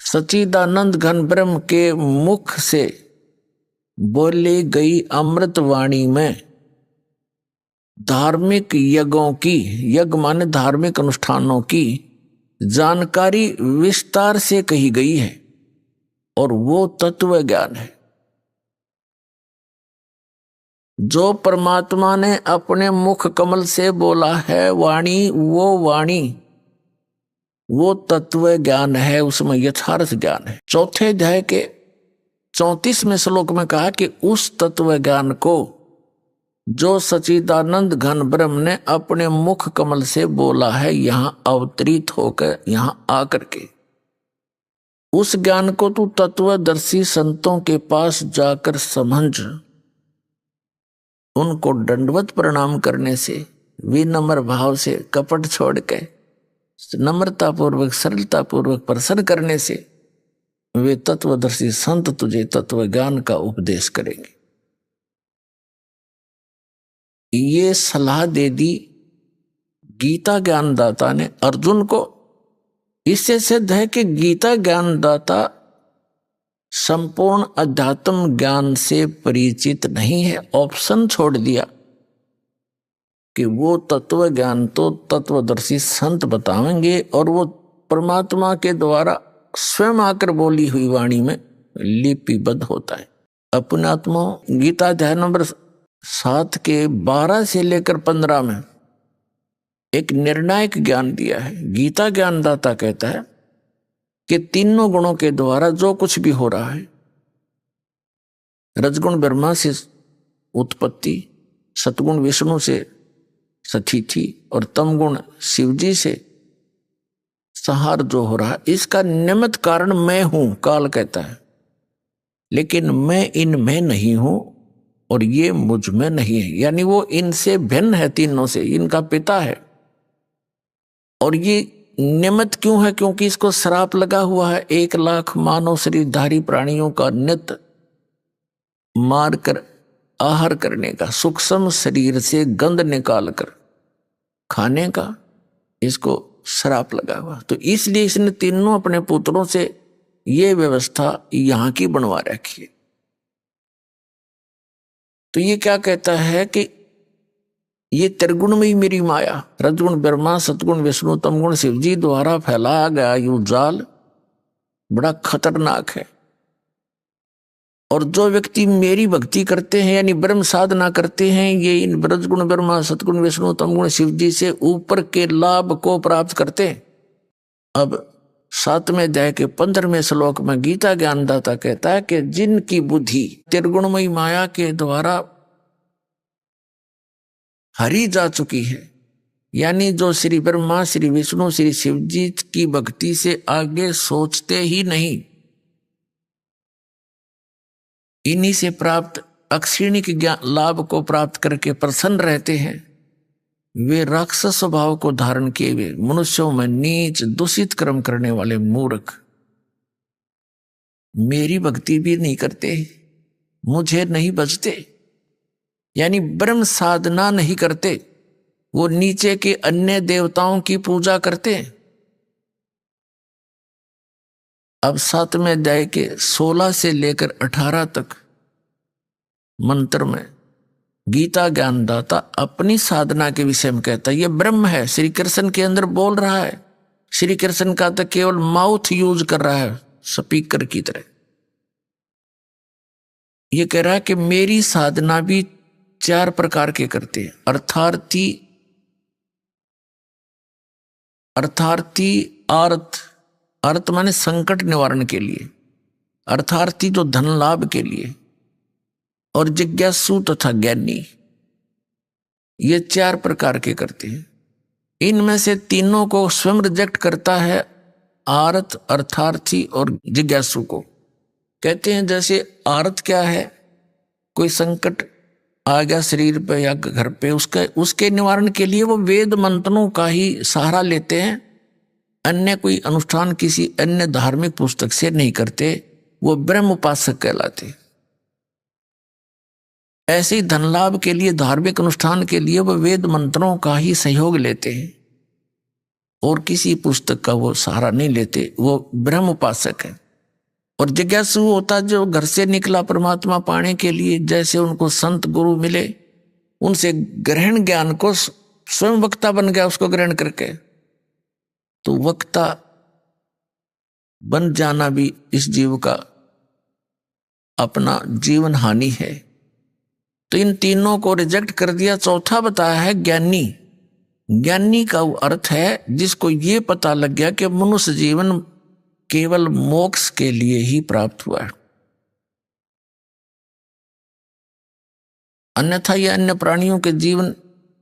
सच्चिदानंद घन ब्रह्म के मुख से बोली गई अमृत वाणी में धार्मिक यज्ञों की, यज्ञ माने धार्मिक अनुष्ठानों की जानकारी विस्तार से कही गई है, और वो तत्व ज्ञान है जो परमात्मा ने अपने मुख कमल से बोला है। वाणी वो तत्व ज्ञान है, उसमें यथार्थ ज्ञान है। चौथे अध्याय के 34वें श्लोक में कहा कि उस तत्व ज्ञान को जो सच्चिदानंद घन ब्रह्म ने अपने मुख कमल से बोला है, यहां अवतरित होकर यहां आकर के, उस ज्ञान को तू तत्वदर्शी संतों के पास जाकर समझ, उनको दंडवत प्रणाम करने से, विनम्र भाव से, कपट छोड़ के नम्रता पूर्वक, सरलता पूर्वक प्रसन्न करने से वे तत्वदर्शी संत तुझे तत्व ज्ञान का उपदेश करेंगे। ये सलाह दे दी गीता ज्ञानदाता ने अर्जुन को। इससे सिद्ध है कि गीता ज्ञानदाता संपूर्ण अध्यात्म ज्ञान से परिचित नहीं है। ऑप्शन छोड़ दिया कि वो तत्व ज्ञान तो तत्वदर्शी संत बताएंगे, और वो परमात्मा के द्वारा स्वयं आकर बोली हुई वाणी में लिपिबद्ध होता है। अपने आत्मा गीता अध्याय नंबर 7 के 12 से लेकर 15 में एक निर्णायक ज्ञान दिया है। गीता ज्ञानदाता कहता है कि तीनों गुणों के द्वारा जो कुछ भी हो रहा है, रजगुण ब्रह्मा से उत्पत्ति, सतगुण विष्णु से सतिथि और तमगुण शिवजी से संहार जो हो रहा है, इसका निमित्त कारण मैं हूं, काल कहता है। लेकिन मैं इनमें नहीं हूं और ये मुझ में नहीं है, यानी वो इनसे भिन्न है, तीनों से, इनका पिता है। और ये निमित्त क्यों है? क्योंकि इसको श्राप लगा हुआ है 1 लाख मानव शरीरधारी प्राणियों का नित्य मारकर आहार करने का, सूक्ष्म शरीर से गंध निकाल कर खाने का, इसको श्राप लगा हुआ। तो इसलिए इसने तीनों अपने पुत्रों से ये व्यवस्था यहां की बनवा रखी है। तो ये क्या कहता है कि ये त्रिगुण में ही मेरी माया, रजगुण ब्रह्मा, सतगुण विष्णु, तमगुण शिवजी द्वारा फैलाया गया यू जाल बड़ा खतरनाक है। और जो व्यक्ति मेरी भक्ति करते हैं यानी ब्रह्म साधना करते हैं, ये इन ब्रजगुण ब्रह्मा, सतगुण विष्णु, तमगुण शिव जी से ऊपर के लाभ को प्राप्त करते हैं। अब 7वें अध्याय के 15वें श्लोक में गीता ज्ञानदाता कहता है कि जिनकी बुद्धि त्रिगुणमयी माया के द्वारा हरी जा चुकी है, यानी जो श्री ब्रह्मा, श्री विष्णु, श्री शिव जी की भक्ति से आगे सोचते ही नहीं, इन्हीं से प्राप्त अक्षीणिक ज्ञान लाभ को प्राप्त करके प्रसन्न रहते हैं, वे राक्षस स्वभाव को धारण किए हुए मनुष्यों में नीच दूषित कर्म करने वाले मूर्ख मेरी भक्ति भी नहीं करते, मुझे नहीं बचते, यानी ब्रह्म साधना नहीं करते, वो नीचे के अन्य देवताओं की पूजा करते हैं। अब 7वें अध्याय के 16 से लेकर 18 तक मंत्र में गीता ज्ञानदाता अपनी साधना के विषय में कहता है। ये ब्रह्म है, श्री कृष्ण के अंदर बोल रहा है। श्री कृष्ण का तो केवल माउथ यूज कर रहा है स्पीकर की तरह। ये कह रहा है कि मेरी साधना भी 4 प्रकार के करते हैं। अर्थार्थी अर्थ माने संकट निवारण के लिए, अर्थार्थी जो धन लाभ के लिए, और जिज्ञासु तथा ज्ञानी, ये 4 प्रकार के करते हैं। इनमें से तीनों को स्वयं रिजेक्ट करता है, आर्त, अर्थार्थी और जिज्ञासु को। कहते हैं जैसे आर्त क्या है, कोई संकट आ गया शरीर पे या घर पे, उसके निवारण के लिए वो वेद मंत्रों का ही सहारा लेते हैं, अन्य कोई अनुष्ठान किसी अन्य धार्मिक पुस्तक से नहीं करते, वो ब्रह्म उपासक कहलाते। ऐसे ही धन लाभ के लिए, धार्मिक अनुष्ठान के लिए वो वेद मंत्रों का ही सहयोग लेते हैं और किसी पुस्तक का वो सहारा नहीं लेते, वो ब्रह्म उपासक है। और जिज्ञासु होता जो घर से निकला परमात्मा पाने के लिए, जैसे उनको संत गुरु मिले, उनसे ग्रहण ज्ञान को स्वयं वक्ता बन गया उसको ग्रहण करके, तो वक्ता बन जाना भी इस जीव का अपना जीवन हानि है। तो इन तीनों को रिजेक्ट कर दिया। चौथा बताया है ज्ञानी। ज्ञानी का वो अर्थ है जिसको ये पता लग गया कि मनुष्य जीवन केवल मोक्ष के लिए ही प्राप्त हुआ है, अन्यथा ये अन्य प्राणियों के जीवन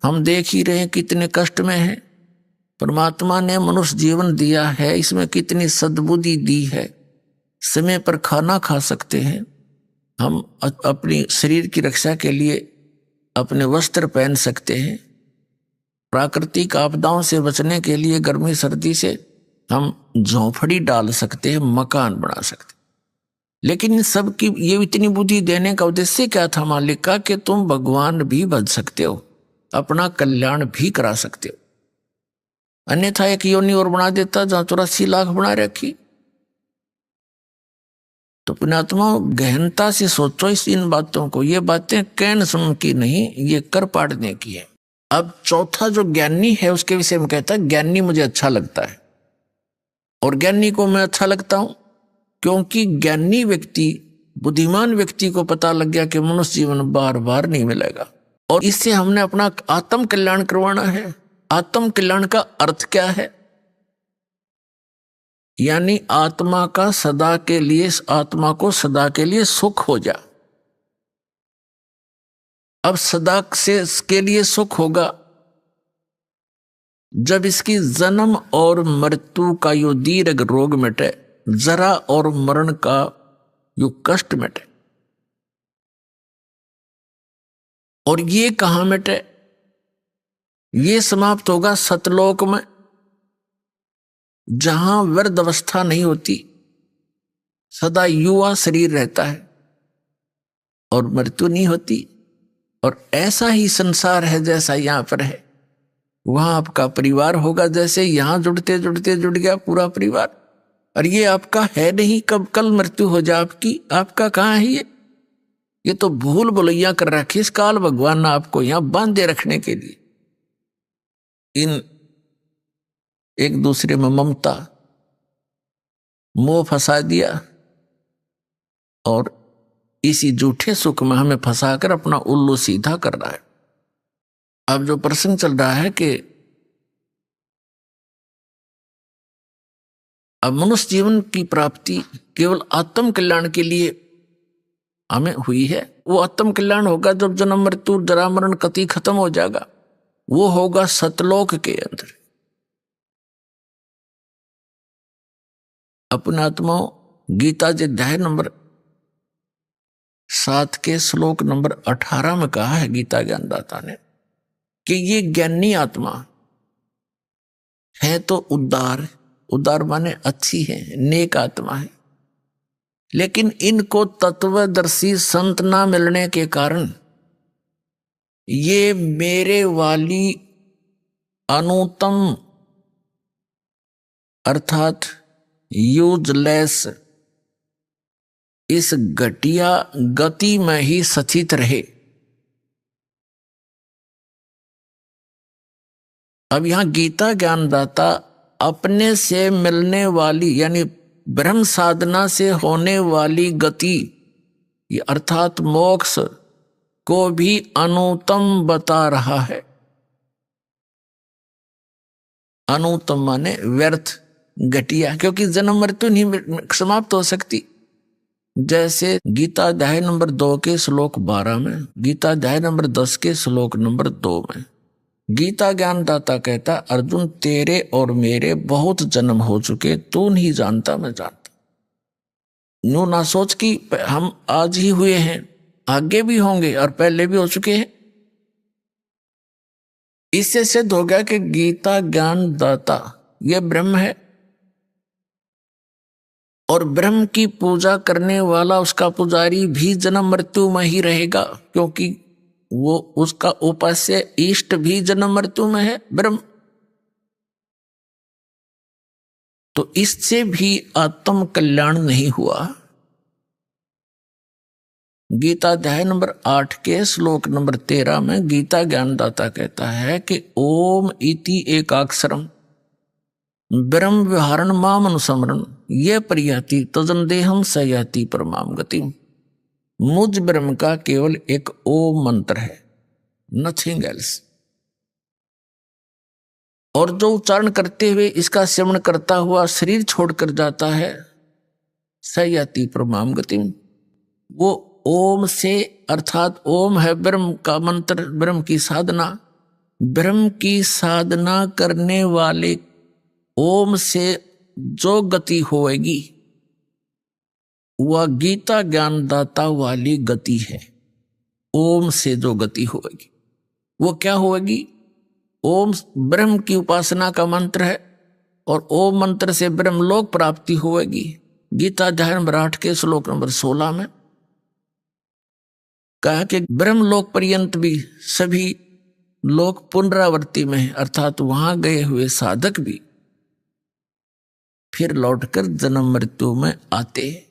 हम देख ही रहे हैं कितने कष्ट में है। परमात्मा ने मनुष्य जीवन दिया है, इसमें कितनी सद्बुद्धि दी है, समय पर खाना खा सकते हैं हम, अपनी शरीर की रक्षा के लिए अपने वस्त्र पहन सकते हैं, प्राकृतिक आपदाओं से बचने के लिए गर्मी सर्दी से हम झोंपड़ी डाल सकते हैं, मकान बना सकते हैं। लेकिन इन सब की ये इतनी बुद्धि देने का उद्देश्य क्या था मालिक का, कि तुम भगवान भी बन सकते हो, अपना कल्याण भी करा सकते हो। अन्यथा एक योनि और बना देता जहां 84 लाख बना रखी। तो पुण्यात्मा गहनता से सोचो इन बातों को। ये बातें कहने सुन की नहीं, ये कर पाड़ने की है। अब चौथा जो ज्ञानी है उसके विषय में कहता है, ज्ञानी मुझे अच्छा लगता है। और ज्ञानी को मैं अच्छा लगता हूं क्योंकि ज्ञानी व्यक्ति, बुद्धिमान व्यक्ति को पता लग गया कि मनुष्य जीवन बार बार नहीं मिलेगा, और इससे हमने अपना आत्म कल्याण करवाना है। आत्म कल्याण का अर्थ क्या है, यानी आत्मा का सदा के लिए, आत्मा को सदा के लिए सुख हो जा। अब सदा से के लिए सुख होगा जब इसकी जन्म और मृत्यु का यो दीर्घ रोग मिटे, जरा और मरण का यो कष्ट मिटे। और ये कहां मिटे, ये समाप्त होगा सतलोक में, जहां वृद्ध अवस्था नहीं होती, सदा युवा शरीर रहता है और मृत्यु नहीं होती। और ऐसा ही संसार है जैसा यहां पर है, वहां आपका परिवार होगा, जैसे यहां जुड़ते जुड़ते जुड़ गया पूरा परिवार। और ये आपका है नहीं, कब कल मृत्यु हो जाए आपकी, आपका कहां है ये तो भूल भुलैया कर रखी इस काल भगवान ने आपको यहां बांधे रखने के लिए। इन एक दूसरे में ममता मोह फंसा दिया और इसी झूठे सुख में हमें फंसाकर अपना उल्लू सीधा कर रहा है। अब जो प्रश्न चल रहा है कि अब मनुष्य जीवन की प्राप्ति केवल आत्म कल्याण के लिए हमें हुई है। वो आत्म कल्याण होगा जब जन्म मृत्यु जरा मरण कति खत्म हो जाएगा, वो होगा सतलोक के अंदर। अपने आत्माओं, गीता जी अध्याय नंबर 7 के श्लोक नंबर 18 में कहा है गीता ज्ञानदाता ने कि ये ज्ञानी आत्मा है तो उदार माने अच्छी है, नेक आत्मा है, लेकिन इनको तत्वदर्शी संत ना मिलने के कारण ये मेरे वाली अनुत्तम अर्थात यूजलेस इस घटिया गति में ही सचित रहे। अब यहां गीता ज्ञानदाता अपने से मिलने वाली यानी ब्रह्म साधना से होने वाली गति अर्थात मोक्ष को भी अनुत्तम बता रहा है। अनुत्तम माने व्यर्थ, घटिया, क्योंकि जन्म मृत्यु नहीं समाप्त हो सकती। जैसे गीता अध्याय नंबर 2 के श्लोक 12 में, गीता अध्याय नंबर 10 के श्लोक नंबर 2 में गीता ज्ञानदाता कहता, अर्जुन तेरे और मेरे बहुत जन्म हो चुके, तू नहीं जानता मैं जानता। यूं ना सोच कि हम आज ही हुए हैं, आगे भी होंगे और पहले भी हो चुके हैं। इससे सिद्ध हो गया कि गीता ज्ञानदाता यह ब्रह्म है और ब्रह्म की पूजा करने वाला उसका पुजारी भी जन्म मृत्यु में ही रहेगा, क्योंकि वो उसका उपास्य इष्ट भी जन्म मृत्यु में है ब्रह्म। तो इससे भी आत्म कल्याण नहीं हुआ। गीता अध्याय नंबर 8 के श्लोक नंबर 13 में गीता ज्ञानदाता कहता है कि ओम इति एकाक्षरम ब्रह्म विहारण माम अनुसमरण ये परियाति तजन देहम सयाति परमाम गतिम। मुझ ब्रह्म का केवल एक ओम मंत्र है, नथिंग एल्स। और जो उच्चारण करते हुए इसका श्रवण करता हुआ शरीर छोड़कर जाता है, सयाति परमाम गतिम, वो ओम से अर्थात ओम है ब्रह्म का मंत्र, ब्रह्म की साधना, ब्रह्म की साधना करने वाले ओम से जो गति होएगी वह गीता ज्ञानदाता वाली गति है। ओम से जो गति होगी वो क्या होगी? ओम ब्रह्म की उपासना का मंत्र है और ओम मंत्र से ब्रह्मलोक प्राप्ति होगी। गीता अध्याय नंबर 8 के श्लोक नंबर 16 में कहा कि ब्रह्मलोक पर्यंत भी सभी लोग पुनरावृत्ति में है, अर्थात वहां गए हुए साधक भी फिर लौटकर जन्म मृत्यु में आते हैं,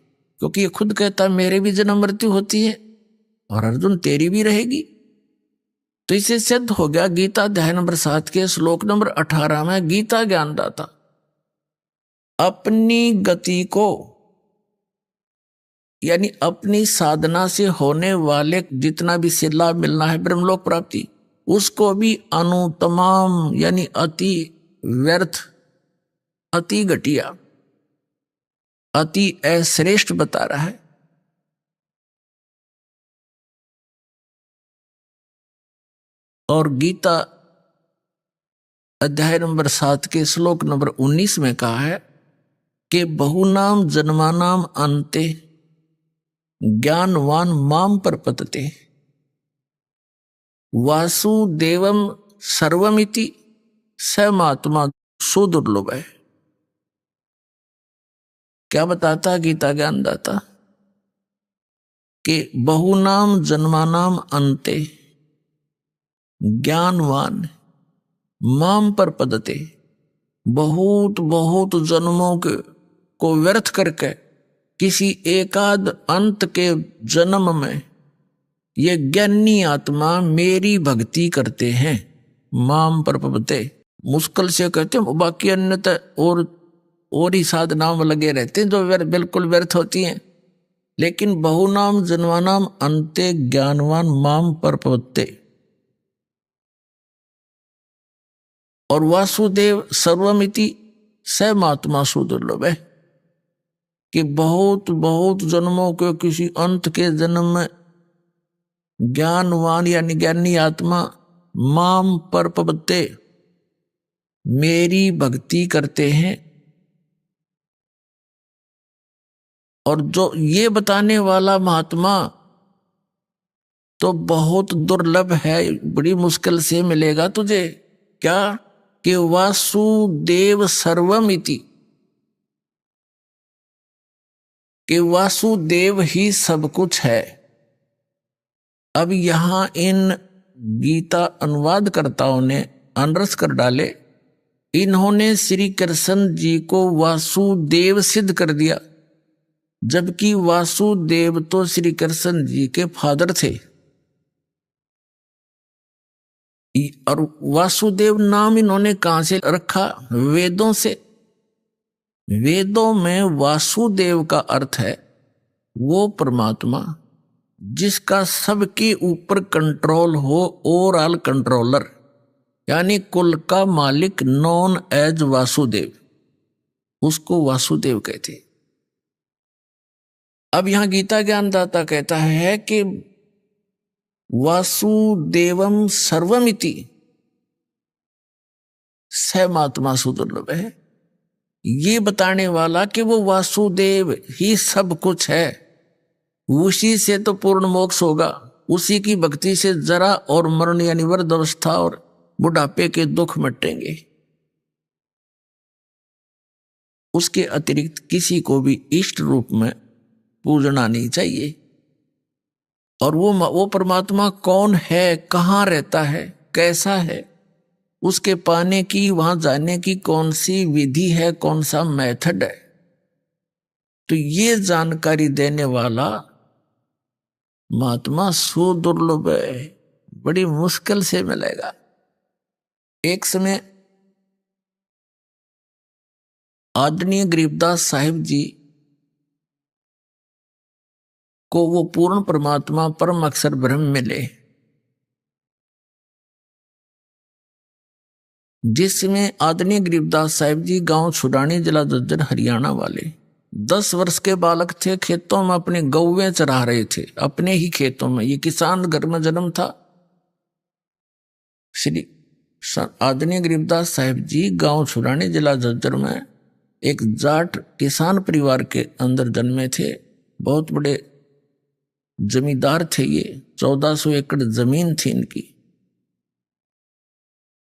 क्योंकि ये खुद कहता है मेरे भी जन्म मृत्यु होती है और अर्जुन तेरी भी रहेगी। तो इसे सिद्ध हो गया गीता अध्याय नंबर 7 के श्लोक नंबर 18 में गीता ज्ञानदाता अपनी गति को यानी अपनी साधना से होने वाले जितना भी से लाभ मिलना है ब्रह्मलोक प्राप्ति, उसको भी अनुतमाम यानी अति व्यर्थ, अति घटिया, अति अश्रेष्ठ बता रहा है। और गीता अध्याय नंबर 7 के श्लोक नंबर 19 में कहा है कि बहुनाम जन्मानाम अन्ते ज्ञानवान माम प्रपतते वासुदेवम सर्वमिति समात्मा सुदुर्लभ है। क्या बताता गीता ज्ञानदाता कि बहुनाम जन्मानाम अन्ते ज्ञानवान माम पर पदते, बहुत बहुत जन्मों के को व्यर्थ करके किसी एकाद अंत के जन्म में ये ज्ञानी आत्मा मेरी भक्ति करते हैं। माम पर पदते मुश्किल से कहते हैं, बाकी अन्यतः और ही साधनाओं में लगे रहते हैं जो बिल्कुल व्यर्थ होती हैं। लेकिन बहुनाम जन्मानाम अंते ज्ञानवान माम परपवत्ते। और वासुदेव सर्वमिति स महात्मा सुदुर्लभ है कि बहुत बहुत जन्मों के किसी अंत के जन्म में ज्ञानवान यानी ज्ञानी आत्मा माम परपवत्ते मेरी भक्ति करते हैं। और जो ये बताने वाला महात्मा तो बहुत दुर्लभ है, बड़ी मुश्किल से मिलेगा तुझे। क्या कि वासुदेव सर्वमिति, कि वासुदेव ही सब कुछ है। अब यहां इन गीता अनुवादकर्ताओं ने अनरस कर डाले, इन्होंने श्री कृष्ण जी को वासुदेव सिद्ध कर दिया, जबकि वासुदेव तो श्री कृष्ण जी के फादर थे। और वासुदेव नाम इन्होंने कहां से रखा? वेदों से। वेदों में वासुदेव का अर्थ है वो परमात्मा जिसका सबके ऊपर कंट्रोल हो, ओवरऑल कंट्रोलर, यानी कुल का मालिक, नॉन एज वासुदेव, उसको वासुदेव कहते। अब यहां गीता ज्ञानदाता कहता है कि वासुदेवम सर्वमिति स महात्मा सुदुर्लभ है। ये बताने वाला कि वो वासुदेव ही सब कुछ है, उसी से तो पूर्ण मोक्ष होगा, उसी की भक्ति से जरा और मरण यानी वृद्ध अवस्था और बुढ़ापे के दुख मिटेंगे। उसके अतिरिक्त किसी को भी इष्ट रूप में पूजना नहीं चाहिए। और वो परमात्मा कौन है, कहाँ रहता है, कैसा है, उसके पाने की, वहां जाने की कौन सी विधि है, कौन सा मेथड है, तो ये जानकारी देने वाला महात्मा सुदुर्लभ है, बड़ी मुश्किल से मिलेगा। एक समय आदरणीय गरीबदास साहिब जी को वो पूर्ण परमात्मा परम अक्षर ब्रह्म मिले, जिसमें आदरणीय गरीबदास साहिब जी गांव छुड़ानी, जिला झज्जर, हरियाणा वाले 10 वर्ष के बालक थे। खेतों में अपने गौवें चरा रहे थे, अपने ही खेतों में। ये किसान घर में जन्म था। श्री आदरणीय गरीबदास साहिब जी गांव छुड़ानी, जिला झज्जर में एक जाट किसान परिवार के अंदर जन्मे थे। बहुत बड़े जमींदार थे ये, 1400 एकड़ जमीन थी इनकी।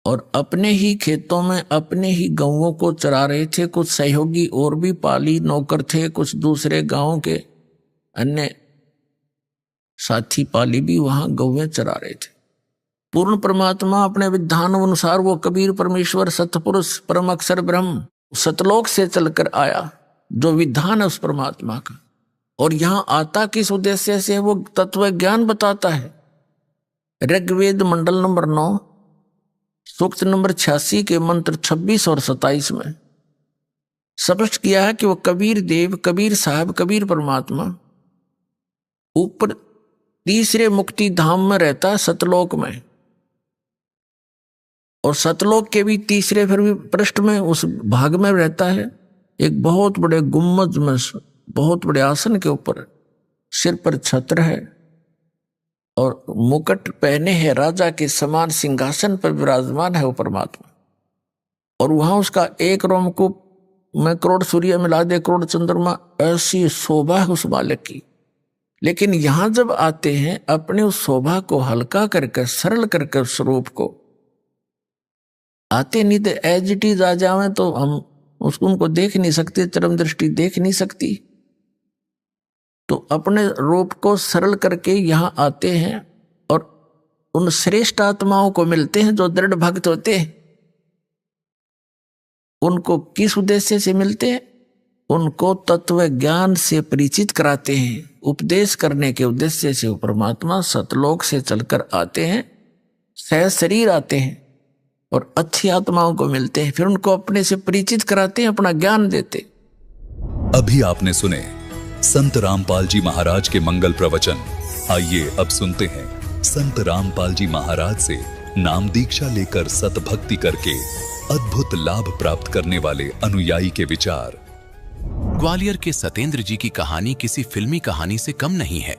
और अपने ही खेतों में अपने ही गौओं को चरा रहे थे। कुछ सहयोगी और भी पाली नौकर थे, कुछ दूसरे गांव के अन्य साथी पाली भी वहां गौएं चरा रहे थे। पूर्ण परमात्मा अपने विधान अनुसार वो कबीर परमेश्वर सतपुरुष परम अक्षर ब्रह्म सतलोक से चलकर आया, जो विधान है उस परमात्मा का। और यहां आता किस उद्देश्य से? वो तत्व ज्ञान बताता है। ऋग्वेद मंडल नंबर 9 सूक्त नंबर 86 के मंत्र 26 और 27 में स्पष्ट किया है कि वो कबीर देव, कबीर साहब, कबीर परमात्मा ऊपर तीसरे मुक्ति धाम में रहता है, सतलोक में। और सतलोक के भी तीसरे फिर भी पृष्ठ में, उस भाग में रहता है, एक बहुत बड़े गुम्मज में, बहुत बड़े आसन के ऊपर, सिर पर छत्र है और मुकुट पहने है, राजा के समान सिंहासन पर विराजमान है वो परमात्मा। और वहां उसका एक रोमकूप में करोड़ सूर्य मिला दे, करोड़ चंद्रमा, ऐसी शोभा है उस बालक की। लेकिन यहां जब आते हैं, अपने उस शोभा को हल्का करके, सरल करके स्वरूप को आते, नहीं तो एज इट इज आ जावे तो हम उसको उनको देख नहीं सकते, चरम दृष्टि देख नहीं सकती। तो अपने रूप को सरल करके यहां आते हैं और उन श्रेष्ठ आत्माओं को मिलते हैं जो दृढ़ भक्त होते हैं। उनको किस उद्देश्य से मिलते हैं? उनको तत्व ज्ञान से परिचित कराते हैं। उपदेश करने के उद्देश्य से वो परमात्मा सतलोक से चलकर आते हैं, सह शरीर आते हैं और अच्छी आत्माओं को मिलते हैं, फिर उनको अपने से परिचित कराते हैं, अपना ज्ञान देते। अभी आपने सुने संत रामपाल जी महाराज के मंगल प्रवचन। आइए अब सुनते हैं संत रामपाल जी महाराज से नाम दीक्षा लेकर सतभक्ति करके अद्भुत लाभ प्राप्त करने वाले अनुयायी के विचार। ग्वालियर के सतेंद्र जी की कहानी किसी फिल्मी कहानी से कम नहीं है।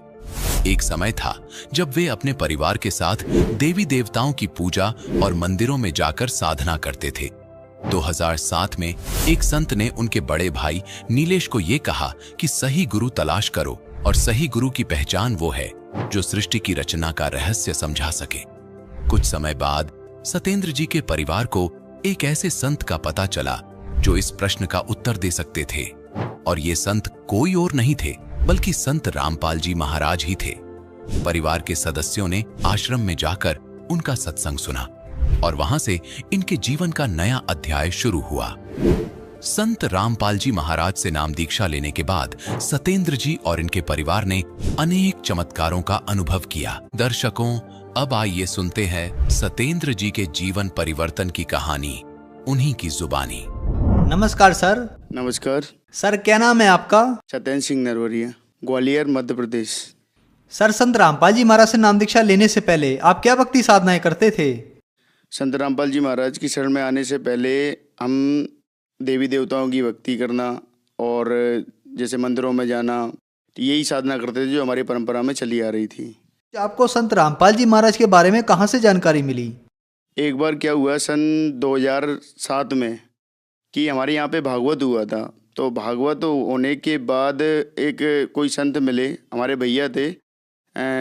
एक समय था जब वे अपने परिवार के साथ देवी देवताओं की पूजा और मंदिरों में जाकर साधना करते थे। 2007 में एक संत ने उनके बड़े भाई नीलेश को ये कहा कि सही गुरु तलाश करो और सही गुरु की पहचान वो है जो सृष्टि की रचना का रहस्य समझा सके। कुछ समय बाद सतेंद्र जी के परिवार को एक ऐसे संत का पता चला जो इस प्रश्न का उत्तर दे सकते थे, और ये संत कोई और नहीं थे बल्कि संत रामपाल जी महाराज ही थे। परिवार के सदस्यों ने आश्रम में जाकर उनका सत्संग सुना और वहां से इनके जीवन का नया अध्याय शुरू हुआ। संत रामपाल जी महाराज से नाम दीक्षा लेने के बाद सतेंद्र जी और इनके परिवार ने अनेक चमत्कारों का अनुभव किया। दर्शकों, अब आइए सुनते हैं सतेंद्र जी के जीवन परिवर्तन की कहानी, उन्हीं की जुबानी। नमस्कार सर। नमस्कार सर, क्या नाम है आपका? सत्येंद्र सिंह नरवरिया, ग्वालियर मध्य प्रदेश। सर, संत रामपाल जी महाराज से नाम दीक्षा लेने से पहले आप क्या भक्ति साधनाएं करते थे? संत रामपाल जी महाराज की शरण में आने से पहले हम देवी देवताओं की भक्ति करना और जैसे मंदिरों में जाना, यही साधना करते थे जो हमारी परंपरा में चली आ रही थी। आपको संत रामपाल जी महाराज के बारे में कहाँ से जानकारी मिली? एक बार क्या हुआ, सन 2007 में कि हमारे यहाँ पे भागवत हुआ था। तो भागवत होने के बाद एक कोई संत मिले, हमारे भैया थे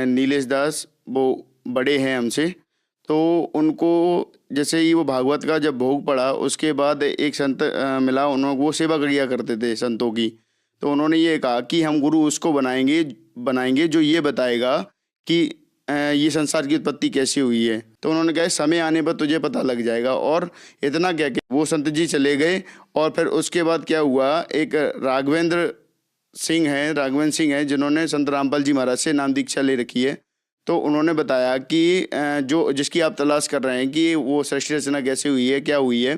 नीलेश दास, वो बड़े हैं हमसे। तो उनको जैसे ही वो भागवत का जब भोग पड़ा उसके बाद एक संत मिला, उन्होंने वो सेवा किया करते थे संतों की। तो उन्होंने ये कहा कि हम गुरु उसको बनाएंगे जो ये बताएगा कि ये संसार की उत्पत्ति कैसी हुई है। तो उन्होंने कहा समय आने पर तुझे पता लग जाएगा। और इतना क्या कि वो संत जी चले गए। और फिर उसके बाद क्या हुआ, एक राघवेंद्र सिंह हैं जिन्होंने संत रामपाल जी महाराज से नाम दीक्षा ले रखी है। तो उन्होंने बताया कि जो जिसकी आप तलाश कर रहे हैं कि वो सृष्टि रचना कैसे हुई है, क्या हुई है,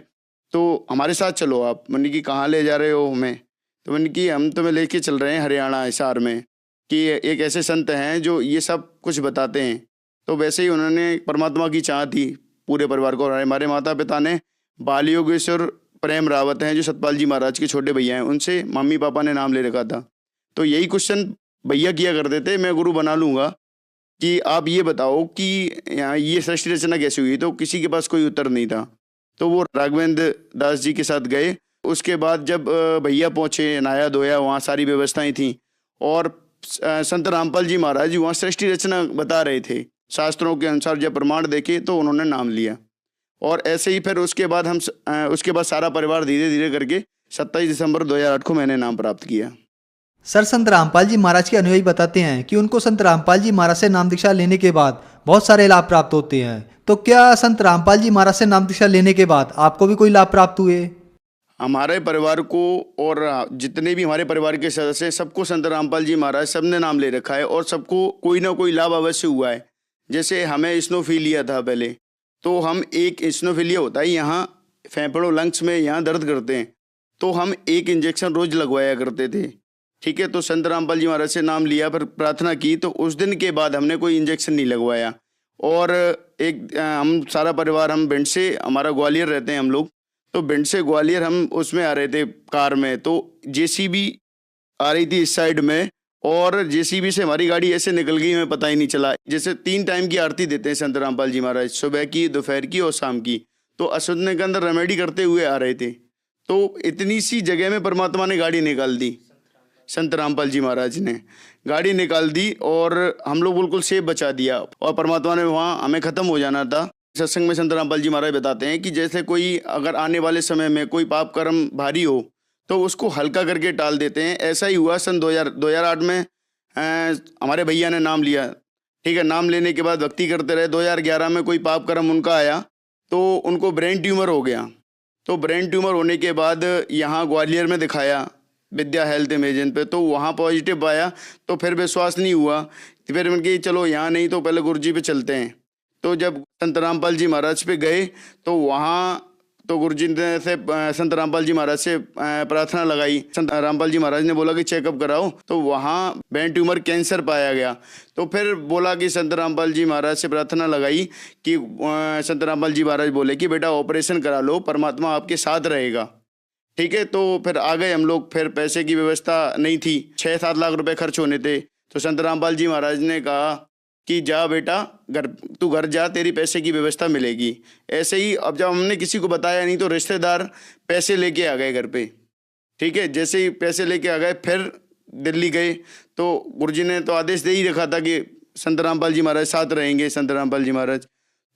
तो हमारे साथ चलो आप। मैंने कि कहाँ ले जा रहे हो हमें? तो मैंने कि हम तुम्हें लेके चल रहे हैं हरियाणा हिसार में, कि एक ऐसे संत हैं जो ये सब कुछ बताते हैं। तो वैसे ही उन्होंने परमात्मा की चाह थी पूरे परिवार को। हमारे माता पिता ने बाल योगेश्वर प्रेम रावत हैं जो सतपाल जी महाराज के छोटे भैया हैं, उनसे मम्मी पापा ने नाम ले रखा था। तो यही क्वेश्चन भैया किया करते थे, मैं गुरु बना लूँगा कि आप ये बताओ कि ये सृष्टि रचना कैसे हुई। तो किसी के पास कोई उत्तर नहीं था। तो वो राघवेंद्र दास जी के साथ गए। उसके बाद जब भैया पहुँचे, नहाया धोया, वहाँ सारी व्यवस्थाएँ थीं और संत रामपाल जी महाराज वहाँ सृष्टि रचना बता रहे थे। शास्त्रों के अनुसार जब प्रमाण देखे तो उन्होंने नाम लिया। और ऐसे ही फिर उसके बाद सारा परिवार धीरे धीरे करके 27 दिसंबर 2008 को मैंने नाम प्राप्त किया। सर, संत रामपाल जी महाराज के अनुयायी बताते हैं कि उनको संत रामपाल जी महाराज से नाम दीक्षा लेने के बाद बहुत सारे लाभ प्राप्त होते हैं। तो क्या संत रामपाल जी महाराज से नाम दीक्षा लेने के बाद आपको भी कोई लाभ प्राप्त हुए? हमारे परिवार को और जितने भी हमारे परिवार के सदस्य हैं, सबको संत रामपाल जी महाराज सबने नाम ले रखा है और सबको कोई ना कोई लाभ अवश्य हुआ है। जैसे हमें स्नोफीलिया था पहले, तो हम एक स्नोफीलिया होता है यहाँ फेफड़ों लंग्स में यहाँ दर्द करते हैं, तो हम एक इंजेक्शन रोज लगवाया करते थे। ठीक है, तो संत रामपाल जी महाराज से नाम लिया, फिर प्रार्थना की, तो उस दिन के बाद हमने कोई इंजेक्शन नहीं लगवाया। और हम सारा परिवार, हम भिंड से, हमारा ग्वालियर रहते हैं हम लोग, तो भिंड से ग्वालियर हम उसमें आ रहे थे कार में। तो जेसीबी आ रही थी इस साइड में और जेसीबी से हमारी गाड़ी ऐसे निकल गई, हमें पता ही नहीं चला। जैसे 3 टाइम की आरती देते हैं संत रामपाल जी महाराज, सुबह की, दोपहर की और शाम की। तो अश्वत्थ के अंदर रेमेडी करते हुए आ रहे थे। तो इतनी सी जगह में परमात्मा ने गाड़ी निकाल दी, संत रामपाल जी महाराज ने गाड़ी निकाल दी और हम लोग बिल्कुल सेफ बचा दिया। और परमात्मा ने वहाँ हमें ख़त्म हो जाना था। सत्संग में संत रामपाल जी महाराज बताते हैं कि जैसे कोई अगर आने वाले समय में कोई पाप कर्म भारी हो तो उसको हल्का करके टाल देते हैं। ऐसा ही हुआ सन 2008 में हमारे भैया ने नाम लिया। ठीक है, नाम लेने के बाद भक्ति करते रहे। 2011 में कोई पाप कर्म उनका आया तो उनको ब्रेन ट्यूमर हो गया। तो ब्रेन ट्यूमर होने के बाद यहाँ ग्वालियर में दिखाया विद्या हेल्थ इमेजिंग पे, तो वहाँ पॉजिटिव आया। तो फिर विश्वास नहीं हुआ, तो फिर मैंने कहा चलो यहाँ नहीं तो पहले गुरुजी पे चलते हैं। तो जब संत रामपाल जी महाराज पे गए तो वहाँ तो गुरुजी ने से संत रामपाल जी महाराज से प्रार्थना लगाई। संत रामपाल जी महाराज ने बोला कि चेकअप कराओ, तो वहाँ ब्रेन ट्यूमर कैंसर पाया गया। तो फिर बोला कि संत रामपाल जी महाराज से प्रार्थना लगाई कि संत रामपाल जी महाराज बोले कि बेटा ऑपरेशन करा लो, परमात्मा आपके साथ रहेगा। ठीक है, तो फिर आ गए हम लोग। फिर पैसे की व्यवस्था नहीं थी, 6-7 लाख रुपए खर्च होने थे। तो संत रामपाल जी महाराज ने कहा कि जा बेटा तू घर जा, तेरी पैसे की व्यवस्था मिलेगी। ऐसे ही अब जब हमने किसी को बताया नहीं तो रिश्तेदार पैसे लेके आ गए घर पे। ठीक है, जैसे ही पैसे लेके आ गए फिर दिल्ली गए, तो गुरुजी ने तो आदेश दे ही रखा था कि संत रामपाल जी महाराज साथ रहेंगे, संत रामपाल जी महाराज।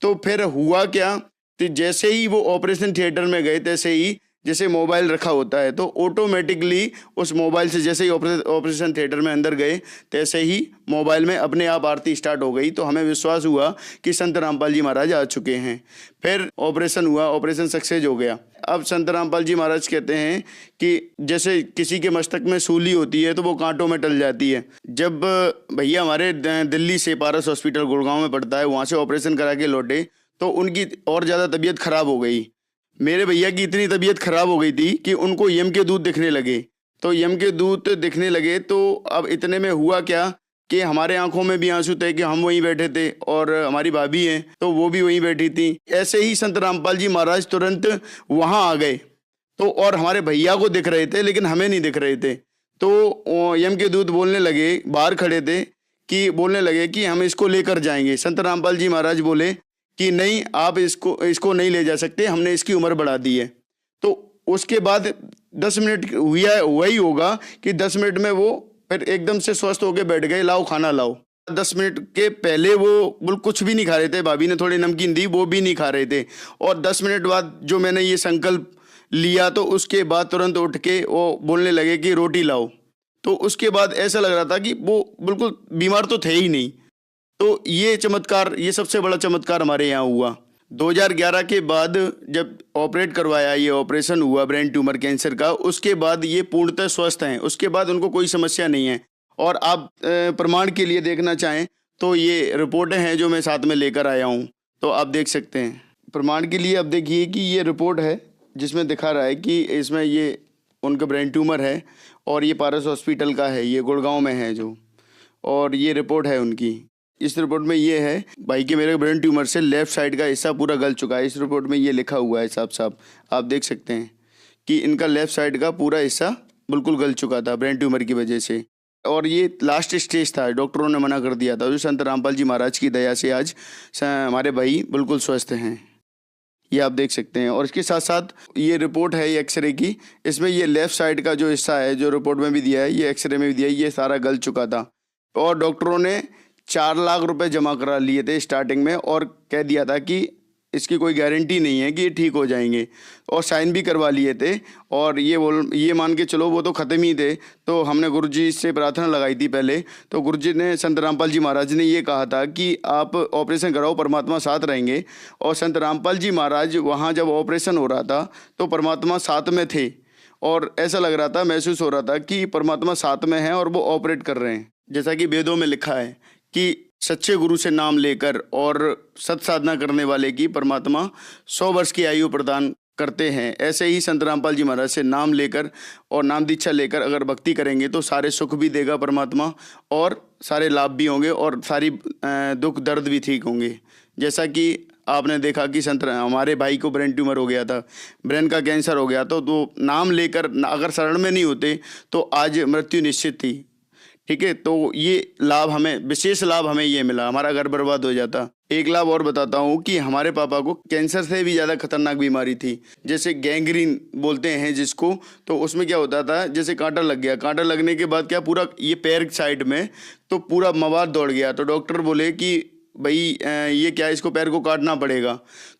तो फिर हुआ क्या कि जैसे ही वो ऑपरेशन थिएटर में गए, तैसे ही जैसे मोबाइल रखा होता है तो ऑटोमेटिकली उस मोबाइल से जैसे ही ऑपरेशन थिएटर में अंदर गए, तैसे ही मोबाइल में अपने आप आरती स्टार्ट हो गई। तो हमें विश्वास हुआ कि संत रामपाल जी महाराज आ चुके हैं। फिर ऑपरेशन हुआ, ऑपरेशन सक्सेस हो गया। अब संत रामपाल जी महाराज कहते हैं कि जैसे किसी के मस्तक में सूली होती है तो वो कांटों में टल जाती है। जब भैया हमारे दिल्ली से पारस हॉस्पिटल गुड़गांव में पड़ता है, वहाँ से ऑपरेशन करा के लौटे तो उनकी और ज़्यादा तबीयत खराब हो गई। मेरे भैया की इतनी तबीयत खराब हो गई थी कि उनको यम के दूत दिखने लगे। तो यम के दूत दिखने लगे तो अब इतने में हुआ क्या कि हमारे आंखों में भी आंसू थे कि हम वहीं बैठे थे और हमारी भाभी हैं तो वो भी वहीं बैठी थी। ऐसे ही संत रामपाल जी महाराज तुरंत वहाँ आ गए तो, और हमारे भैया को दिख रहे थे लेकिन हमें नहीं दिख रहे थे। तो यम के दूत बोलने लगे, बाहर खड़े थे, कि बोलने लगे कि हम इसको लेकर जाएंगे। संत रामपाल जी महाराज बोले कि नहीं, आप इसको नहीं ले जा सकते, हमने इसकी उम्र बढ़ा दी है। तो उसके बाद 10 मिनट हुआ ही होगा कि 10 मिनट में वो फिर एकदम से स्वस्थ होकर बैठ गए, लाओ खाना लाओ। 10 मिनट के पहले वो बिल्कुल कुछ भी नहीं खा रहे थे, भाभी ने थोड़ी नमकीन दी, वो भी नहीं खा रहे थे। और 10 मिनट बाद जो मैंने ये संकल्प लिया तो उसके बाद तुरंत उठ के वो बोलने लगे कि रोटी लाओ। तो उसके बाद ऐसा लग रहा था कि वो बिल्कुल बीमार तो थे ही नहीं। तो ये चमत्कार, ये सबसे बड़ा चमत्कार हमारे यहाँ हुआ। 2011 के बाद जब ऑपरेट करवाया, ये ऑपरेशन हुआ ब्रेन ट्यूमर कैंसर का, उसके बाद ये पूर्णतः स्वस्थ हैं। उसके बाद उनको कोई समस्या नहीं है। और आप प्रमाण के लिए देखना चाहें तो ये रिपोर्टें हैं जो मैं साथ में लेकर आया हूँ, तो आप देख सकते हैं। प्रमाण के लिए अब देखिए कि ये रिपोर्ट है जिसमें दिखा रहा है कि इसमें ये उनका ब्रेन ट्यूमर है और ये पारस हॉस्पिटल का है, ये गुड़गांव में है जो, और ये रिपोर्ट है उनकी। इस रिपोर्ट में ये है भाई कि मेरे ब्रेन ट्यूमर से लेफ्ट साइड का हिस्सा पूरा गल चुका है। इस रिपोर्ट में ये लिखा हुआ है साफ साफ, आप देख सकते हैं कि इनका लेफ्ट साइड का पूरा हिस्सा बिल्कुल गल चुका था ब्रेन ट्यूमर की वजह से। और ये लास्ट स्टेज था, डॉक्टरों ने मना कर दिया था। जो संत रामपाल जी महाराज की दया से आज हमारे भाई बिल्कुल स्वस्थ हैं, ये आप देख सकते हैं। और इसके साथ साथ ये रिपोर्ट है ये एक्सरे की, इसमें ये लेफ्ट साइड का जो हिस्सा है जो रिपोर्ट में भी दिया है, ये एक्सरे में भी दिया है, ये सारा गल चुका था। और डॉक्टरों ने 4 लाख रुपए जमा करा लिए थे स्टार्टिंग में और कह दिया था कि इसकी कोई गारंटी नहीं है कि ये ठीक हो जाएंगे, और साइन भी करवा लिए थे। और ये मान के चलो वो तो ख़त्म ही थे। तो हमने गुरुजी से प्रार्थना लगाई थी पहले, तो गुरुजी ने, संत रामपाल जी महाराज ने ये कहा था कि आप ऑपरेशन कराओ, परमात्मा साथ रहेंगे। और संत रामपाल जी महाराज वहाँ जब ऑपरेशन हो रहा था तो परमात्मा साथ में थे और ऐसा लग रहा था, महसूस हो रहा था कि परमात्मा साथ में है और वो ऑपरेट कर रहे हैं। जैसा कि वेदों में लिखा है कि सच्चे गुरु से नाम लेकर और सत साधना करने वाले की परमात्मा 100 वर्ष की आयु प्रदान करते हैं। ऐसे ही संत रामपाल जी महाराज से नाम लेकर और नाम दीक्षा लेकर अगर भक्ति करेंगे तो सारे सुख भी देगा परमात्मा और सारे लाभ भी होंगे और सारी दुख दर्द भी ठीक होंगे। जैसा कि आपने देखा कि हमारे भाई को ब्रेन ट्यूमर हो गया था, ब्रेन का कैंसर हो गया, तो नाम लेकर अगर शरण में नहीं होते तो आज मृत्यु निश्चित थी। ठीक है, तो ये लाभ हमें, विशेष लाभ हमें ये मिला, हमारा घर बर्बाद हो जाता। एक लाभ और बताता हूँ कि हमारे पापा को कैंसर से भी ज़्यादा खतरनाक बीमारी थी, जैसे गैंग्रीन बोलते हैं जिसको। तो उसमें क्या होता था, जैसे कांटा लग गया, कांटा लगने के बाद क्या पूरा ये पैर साइड में तो पूरा मवाद दौड़ गया। तो डॉक्टर बोले कि भाई ये क्या, इसको पैर को काटना पड़ेगा।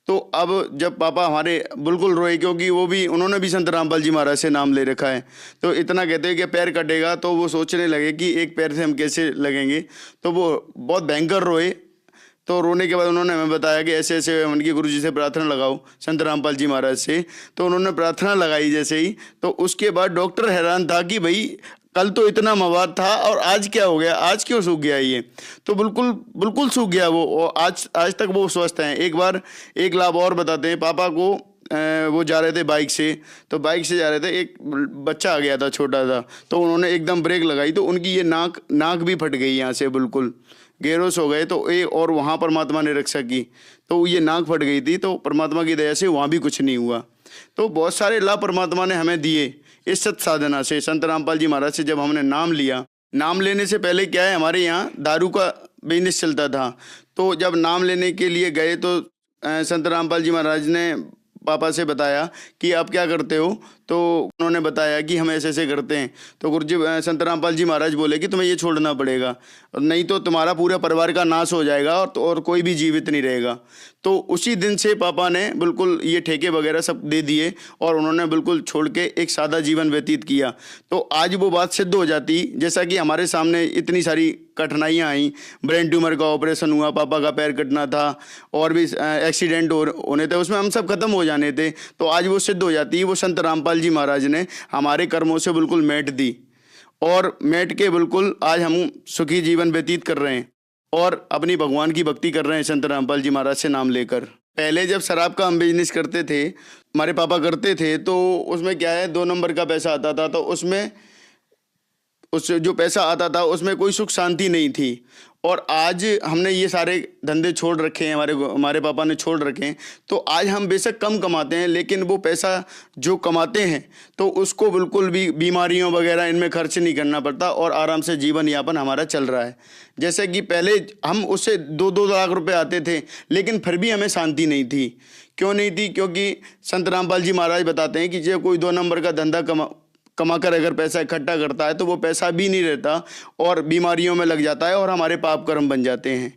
तो अब जब पापा हमारे बिल्कुल रोए, क्योंकि उन्होंने भी संत रामपाल जी महाराज से नाम ले रखा है, तो इतना कहते हैं कि पैर कटेगा, तो वो सोचने लगे कि एक पैर से हम कैसे लगेंगे। तो वो बहुत भयंकर रोए। तो रोने के बाद उन्होंने हमें बताया कि ऐसे ऐसे उनकी गुरुजी से प्रार्थना लगाओ, संत रामपाल जी महाराज से। तो उन्होंने प्रार्थना लगाई जैसे ही, तो उसके बाद डॉक्टर हैरान था कि भाई कल तो इतना मवाद था और आज क्या हो गया, आज क्यों सूख गया ये। तो बिल्कुल सूख गया वो, और आज तक वो स्वस्थ हैं। एक लाभ और बताते हैं, पापा को वो जा रहे थे बाइक से, तो बाइक से जा रहे थे, एक बच्चा आ गया था छोटा सा, तो उन्होंने एकदम ब्रेक लगाई तो उनकी ये नाक भी फट गई यहाँ से, बिल्कुल बेहोश हो गए। तो और वहाँ परमात्मा ने रक्षा की, तो ये नाक फट गई थी, तो परमात्मा की दया से वहाँ भी कुछ नहीं हुआ। तो बहुत सारे लाभ परमात्मा ने हमें दिए इस सत साधना से। संत रामपाल जी महाराज से जब हमने नाम लिया, नाम लेने से पहले क्या है, हमारे यहाँ दारू का बिजनेस चलता था, तो जब नाम लेने के लिए गए तो संत रामपाल जी महाराज ने पापा से बताया कि आप क्या करते हो, तो उन्होंने बताया कि हम ऐसे ऐसे करते हैं। तो गुरुजी संत रामपाल जी महाराज बोले कि तुम्हें ये छोड़ना पड़ेगा, नहीं तो तुम्हारा पूरा परिवार का नाश हो जाएगा और कोई भी जीवित नहीं रहेगा। तो उसी दिन से पापा ने बिल्कुल ये ठेके वगैरह सब दे दिए और उन्होंने बिल्कुल छोड़ के एक सादा जीवन व्यतीत किया। तो आज वो बात सिद्ध हो जाती, जैसा कि हमारे सामने इतनी सारी कठिनाइयाँ आई, ब्रेन ट्यूमर का ऑपरेशन हुआ, पापा का पैर कटना था और भी एक्सीडेंट होने थे, उसमें हम सब खत्म हो जाने थे। तो आज वो सिद्ध हो जाती, वो संत रामपाल जी महाराज ने हमारे कर्मों से बिल्कुल मेट दी और मेट के बिल्कुल आज हम सुखी जीवन व्यतीत कर रहे हैं और अपनी भगवान की भक्ति कर रहे हैं संत रामपाल जी महाराज से नाम लेकर। पहले जब शराब का हम बिजनेस करते थे, हमारे पापा करते थे, तो उसमें क्या है 2 नंबर का पैसा आता था, तो उसमें उस जो पैसा आता था उसमें कोई सुख शांति नहीं थी। और आज हमने ये सारे धंधे छोड़ रखे हैं, हमारे पापा ने छोड़ रखे हैं, तो आज हम बेशक कम कमाते हैं, लेकिन वो पैसा जो कमाते हैं तो उसको बिल्कुल भी बीमारियों वगैरह इनमें खर्च नहीं करना पड़ता और आराम से जीवन यापन हमारा चल रहा है। जैसे कि पहले हम उससे 2-2 लाख रुपए आते थे, लेकिन फिर भी हमें शांति नहीं थी। क्यों नहीं थी? क्योंकि संत रामपाल जी महाराज बताते हैं कि जब कोई 2 नंबर का धंधा कमाकर अगर पैसा इकट्ठा करता है तो वो पैसा भी नहीं रहता और बीमारियों में लग जाता है और हमारे पाप कर्म बन जाते हैं।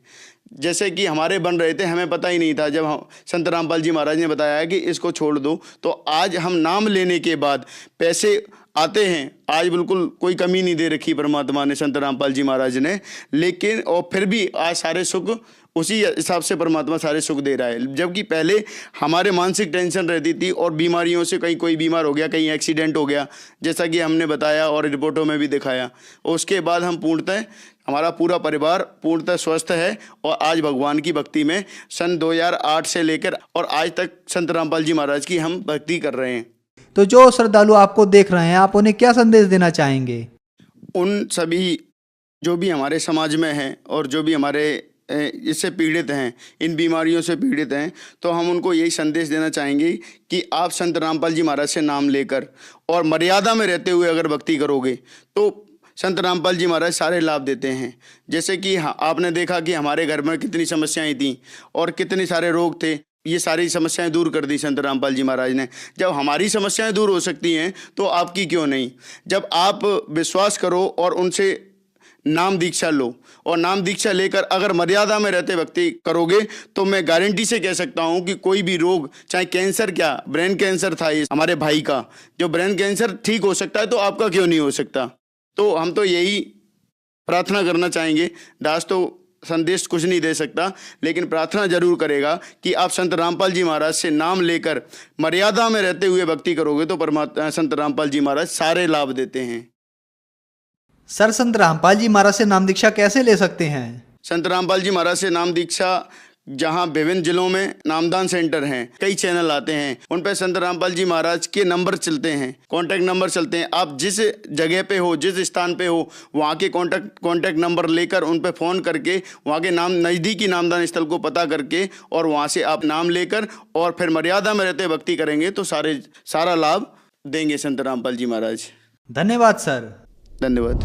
जैसे कि हमारे बन रहे थे, हमें पता ही नहीं था। जब हम संत रामपाल जी महाराज ने बताया कि इसको छोड़ दो, तो आज हम नाम लेने के बाद पैसे आते हैं। आज बिल्कुल कोई कमी नहीं दे रखी परमात्मा ने, संत रामपाल जी महाराज ने, लेकिन और फिर भी आज सारे सुख उसी हिसाब से परमात्मा सारे सुख दे रहा है। जबकि पहले हमारे मानसिक टेंशन रहती थी और बीमारियों से कहीं कोई बीमार हो गया, कहीं एक्सीडेंट हो गया, जैसा कि हमने बताया और रिपोर्टों में भी दिखाया। उसके बाद हम पूर्णतः, हमारा पूरा परिवार पूर्णतः स्वस्थ है और आज भगवान की भक्ति में सन 2008 से लेकर और आज तक संत रामपाल जी महाराज की हम भक्ति कर रहे हैं। तो जो श्रद्धालु आपको देख रहे हैं, आप उन्हें क्या संदेश देना चाहेंगे? उन सभी जो भी हमारे समाज में हैं और जो भी हमारे इससे पीड़ित हैं, इन बीमारियों से पीड़ित हैं, तो हम उनको यही संदेश देना चाहेंगे कि आप संत रामपाल जी महाराज से नाम लेकर और मर्यादा में रहते हुए अगर भक्ति करोगे तो संत रामपाल जी महाराज सारे लाभ देते हैं। जैसे कि आपने देखा कि हमारे घर में कितनी समस्याएं थीं और कितने सारे रोग थे, ये सारी समस्याएं दूर कर दी संत रामपाल जी महाराज ने। जब हमारी समस्याएं दूर हो सकती हैं तो आपकी क्यों नहीं? जब आप विश्वास करो और उनसे नाम दीक्षा लो और नाम दीक्षा लेकर अगर मर्यादा में रहते भक्ति करोगे तो मैं गारंटी से कह सकता हूं कि कोई भी रोग, चाहे कैंसर, क्या ब्रेन कैंसर था ये हमारे भाई का, जो ब्रेन कैंसर ठीक हो सकता है तो आपका क्यों नहीं हो सकता? तो हम तो यही प्रार्थना करना चाहेंगे। दास तो संदेश कुछ नहीं दे सकता, लेकिन प्रार्थना जरूर करेगा कि आप संत रामपाल जी महाराज से नाम लेकर मर्यादा में रहते हुए भक्ति करोगे तो परमात्मा संत रामपाल जी महाराज सारे लाभ देते हैं। सर, संत रामपाल जी महाराज से नाम दीक्षा कैसे ले सकते हैं? संत रामपाल जी महाराज से नाम दीक्षा, जहां विभिन्न जिलों में नामदान सेंटर हैं, कई चैनल आते हैं, उन पर संत रामपाल जी महाराज के नंबर चलते हैं, कॉन्टैक्ट नंबर चलते हैं। आप जिस जगह पे हो, जिस स्थान पे हो, वहाँ के कॉन्टैक्ट नंबर लेकर उन पे फ़ोन करके वहाँ के नज़दीकी नामदान स्थल को पता करके और वहाँ से आप नाम लेकर और फिर मर्यादा में रहते भक्ति करेंगे तो सारा लाभ देंगे संत रामपाल जी महाराज। धन्यवाद सर। धन्यवाद।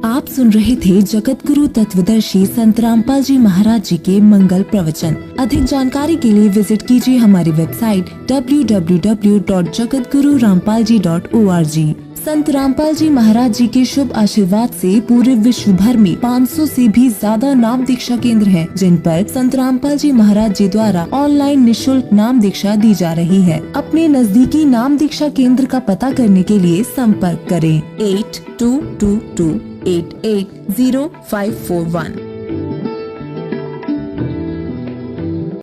आप सुन रहे थे जगत गुरु तत्वदर्शी संत रामपाल जी महाराज जी के मंगल प्रवचन। अधिक जानकारी के लिए विजिट कीजिए हमारी वेबसाइट www.jagatgururampalji.org। संत रामपाल जी महाराज जी के शुभ आशीर्वाद से पूरे विश्व भर में 500 से भी ज्यादा नाम दीक्षा केंद्र हैं, जिन पर संत रामपाल जी महाराज जी द्वारा ऑनलाइन निःशुल्क नाम दीक्षा दी जा रही है। अपने नजदीकी नाम दीक्षा केंद्र का पता करने के लिए संपर्क करें 8222880541।